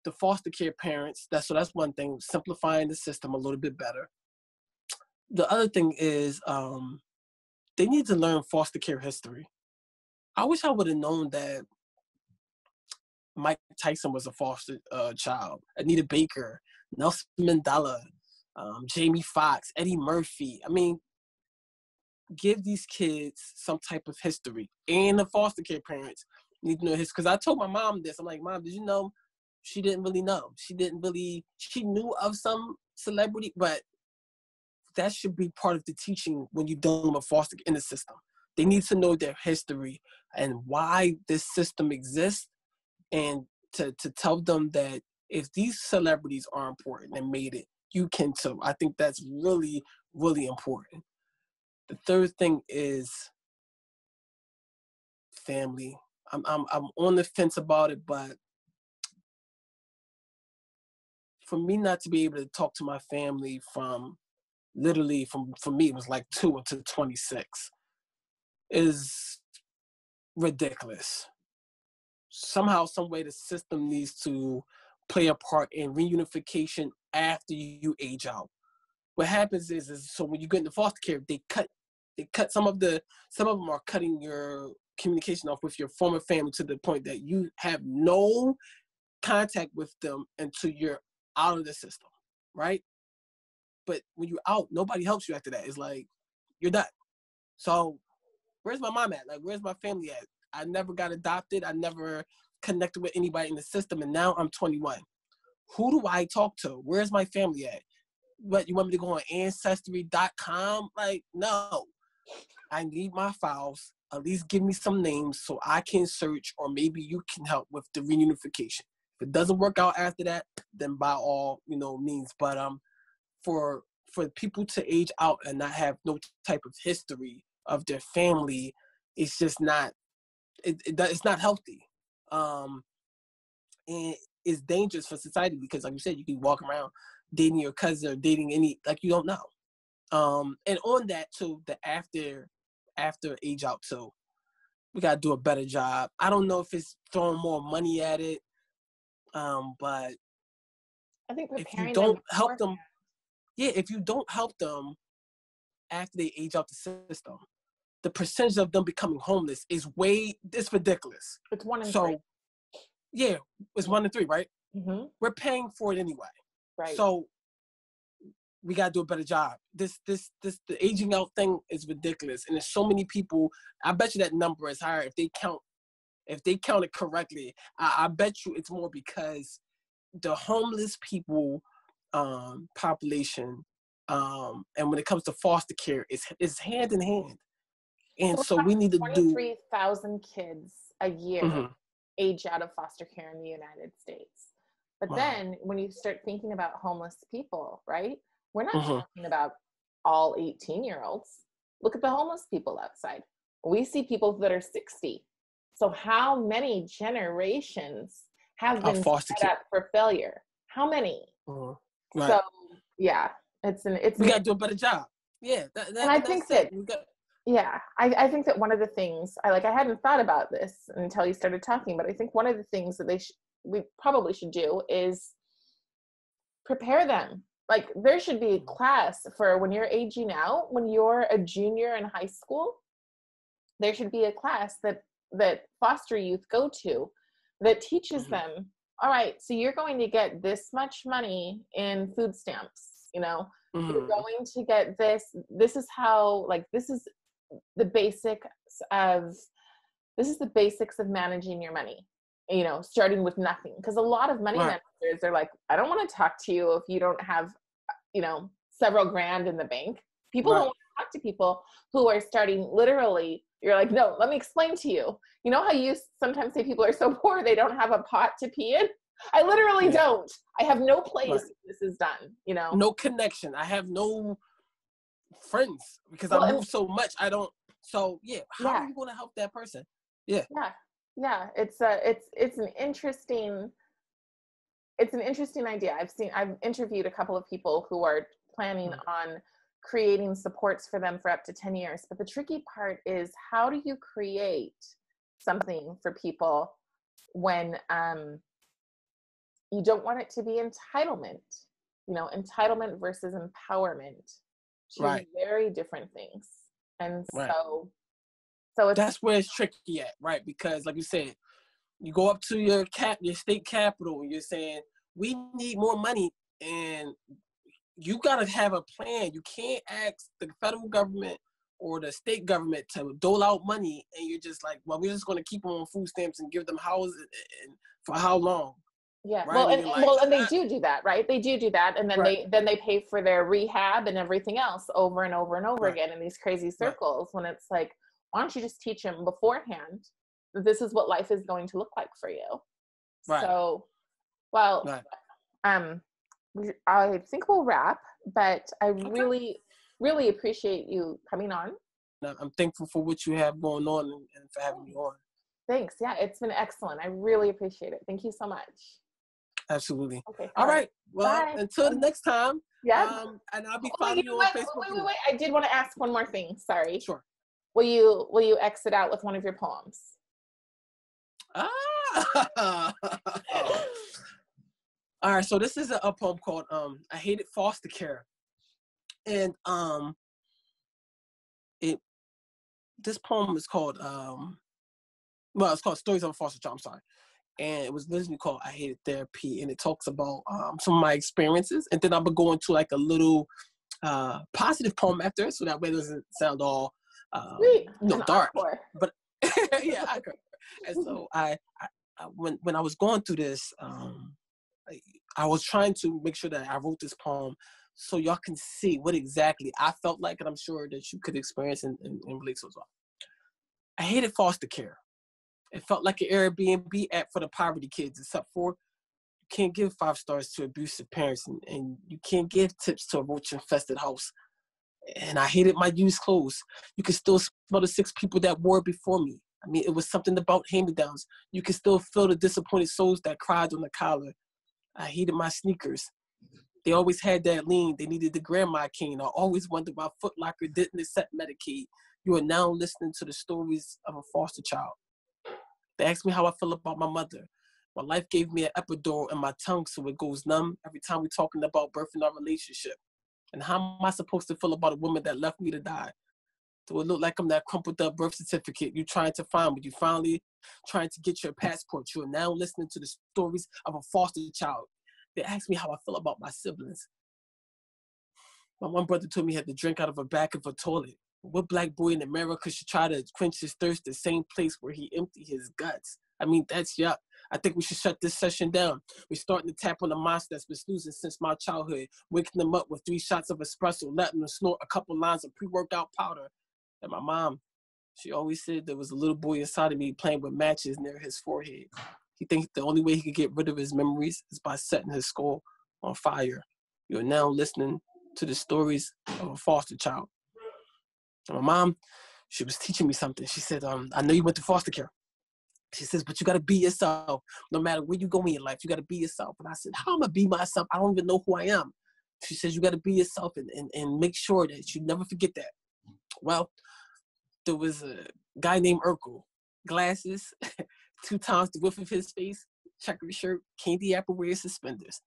the foster care parents, that's one thing, simplifying the system a little bit better. The other thing is they need to learn foster care history. I wish I would have known that Mike Tyson was a foster child, Anita Baker, Nelson Mandela, Jamie Foxx, Eddie Murphy. I mean, give these kids some type of history. And the foster care parents need to know history. Because I told my mom this. I'm like, Mom, did you know? She didn't really know. She knew of some celebrity, but that should be part of the teaching when you're dealing with foster in the system. They need to know their history and why this system exists, and to tell them that if these celebrities are important and made it, you can too. I think that's really, really important. The third thing is family. I'm on the fence about it, but for me not to be able to talk to my family from for me, it was like 2 until 26 is ridiculous. Somehow, some way, the system needs to play a part in reunification after you age out. What happens is so when you get into foster care, they cut some of them are cutting your communication off with your former family to the point that you have no contact with them until you're out of the system, right? But when you're out, nobody helps you after that. It's like you're done. So where's my mom at? Like, where's my family at? I never got adopted. I never connected with anybody in the system, and now I'm 21. Who do I talk to? Where's my family at? What, you want me to go on Ancestry.com? Like, no. I need my files. At least give me some names so I can search, or maybe you can help with the reunification. If it doesn't work out after that, then by all means. But for people to age out and not have no type of history of their family, it's just not. It's not healthy. And it's dangerous for society because, like you said, you can walk around dating your cousin or dating you don't know. And on that too, the after age out too, we gotta do a better job. I don't know if it's throwing more money at it, but I think if you preparing them don't help beforehand. them, yeah, if you don't help them after they age out the system, the percentage of them becoming homeless is it's ridiculous. It's 1 in 3. So yeah, it's 1 in 3, right? Mm-hmm. We're paying for it anyway. Right. So we gotta do a better job. The aging out thing is ridiculous, and there's so many people. I bet you that number is higher if they count it correctly. I bet you it's more because the homeless people population, and when it comes to foster care, it's hand in hand. And So so about we need to do. 23,000 kids a year Mm-hmm. age out of foster care in the United States. But Wow. then when you start thinking about homeless people, right? We're not Mm-hmm. talking about all 18-year-olds. Look at the homeless people outside. We see people that are 60. So how many generations have been Foster set care. up for failure? How many? Mm-hmm. Right. So yeah, We got to do a better job. Yeah, and I that's think it. that yeah, I think that one of the things I hadn't thought about this until you started talking, but I think one of the things that we probably should do is prepare them. Like there should be a class for when you're aging out, when you're a junior in high school, there should be a class that foster youth go to that teaches them, all right, so you're going to get this much money in food stamps, you're going to get this is how, like, this is the basics of managing your money, starting with nothing, because a lot of money managers are like, I don't want to talk to you if you don't have several grand in the bank. People don't want to talk to people who are starting literally. You're like, no, let me explain to you. You know how you sometimes say people are so poor they don't have a pot to pee in? I literally don't. I have no place where this is done, No connection. I have no friends because I move so much. I don't. So yeah, how are you going to help that person? Yeah. It's an interesting idea. I've interviewed a couple of people who are planning on creating supports for them for up to 10 years. But the tricky part is, how do you create something for people when you don't want it to be entitlement? Entitlement versus empowerment, two very different things. And so that's where it's tricky at, right? Because like you said, you go up to your state capital and you're saying, we need more money, and you got to have a plan. You can't ask the federal government or the state government to dole out money, and you're just like, well, we're just going to keep them on food stamps and give them houses, and for how long? Yeah, right? and they do that, right? They do that, and then they pay for their rehab and everything else over and over and over again in these crazy circles. When it's like, why don't you just teach them beforehand that this is what life is going to look like for you? So, well, I think we'll wrap, but I really, really appreciate you coming on. I'm thankful for what you have going on and for having me on. Thanks. Yeah, it's been excellent. I really appreciate it. Thank you so much. Absolutely. Okay. All right. Well, bye. Until the next time. Yeah. And I'll be following you on Facebook. Wait. I did want to ask one more thing. Sorry. Sure. Will you exit out with one of your poems? All right. So this is a poem called I Hated Foster Care. And this poem is called it's called Stories of a Foster Child. I'm sorry. And it was originally called I Hated Therapy, and it talks about some of my experiences, and then I'm gonna go into like a little positive poem after, so that way it doesn't sound all dark. Encore. But yeah, I agree. And so I when I was going through this, I was trying to make sure that I wrote this poem so y'all can see what exactly I felt like, and I'm sure that you could experience and relate to as well. I hated foster care. It felt like an Airbnb app for the poverty kids, except for you can't give 5 stars to abusive parents, and you can't give tips to a roach-infested house. And I hated my used clothes. You could still smell the 6 people that wore it before me. I mean, it was something about hand-me-downs. You could still feel the disappointed souls that cried on the collar. I hated my sneakers. They always had that lean. They needed the grandma cane. I always wondered why Foot Locker didn't accept Medicaid. You are now listening to the stories of a foster child. They asked me how I feel about my mother. My life gave me an epidural in my tongue so it goes numb every time we're talking about birth in our relationship. And how am I supposed to feel about a woman that left me to die? Do it look like I'm that crumpled up birth certificate you trying to find, but you finally trying to get your passport? You are now listening to the stories of a foster child. They asked me how I feel about my siblings. My one brother told me he had to drink out of a back of a toilet. What black boy in America should try to quench his thirst the same place where he emptied his guts? I mean, that's yuck. I think we should shut this session down. We're starting to tap on the monster that's been snoozing since my childhood, waking them up with 3 shots of espresso, letting them snort a couple lines of pre-workout powder. And my mom, she always said there was a little boy inside of me playing with matches near his forehead. He thinks the only way he could get rid of his memories is by setting his skull on fire. You're now listening to the stories of a foster child. And my mom, she was teaching me something. She said, I know you went to foster care. She says, but you got to be yourself. No matter where you go in your life, you got to be yourself. And I said, how am I be myself? I don't even know who I am. She says, you got to be yourself and make sure that you never forget that. Well, there was a guy named Urkel, glasses, 2 times the width of his face, checkered shirt, candy apple wear, suspenders.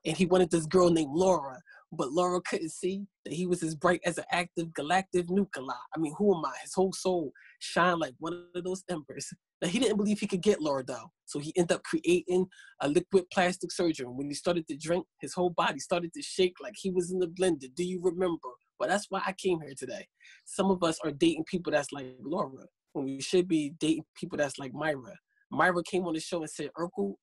And he wanted this girl named Laura, but Laura couldn't see that he was as bright as an active galactic nuclei. I mean, who am I? His whole soul shined like one of those embers. Now, he didn't believe he could get Laura, though. So he ended up creating a liquid plastic surgery. When he started to drink, his whole body started to shake like he was in the blender. Do you remember? Well, that's why I came here today. Some of us are dating people that's like Laura, when we should be dating people that's like Myra. Myra came on the show and said, Urkel,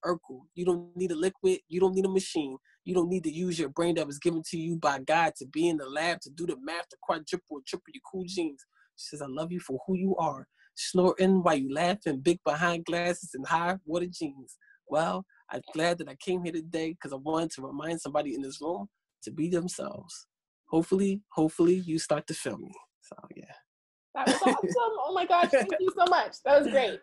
you don't need a liquid. You don't need a machine. You don't need to use your brain that was given to you by God to be in the lab, to do the math, to quadruple or triple your cool genes. She says, I love you for who you are. Snorting while you laughing, big behind glasses and high water jeans. Well, I'm glad that I came here today because I wanted to remind somebody in this room to be themselves. Hopefully you start to feel me. So, yeah. That was awesome. Oh my gosh, thank you so much. That was great.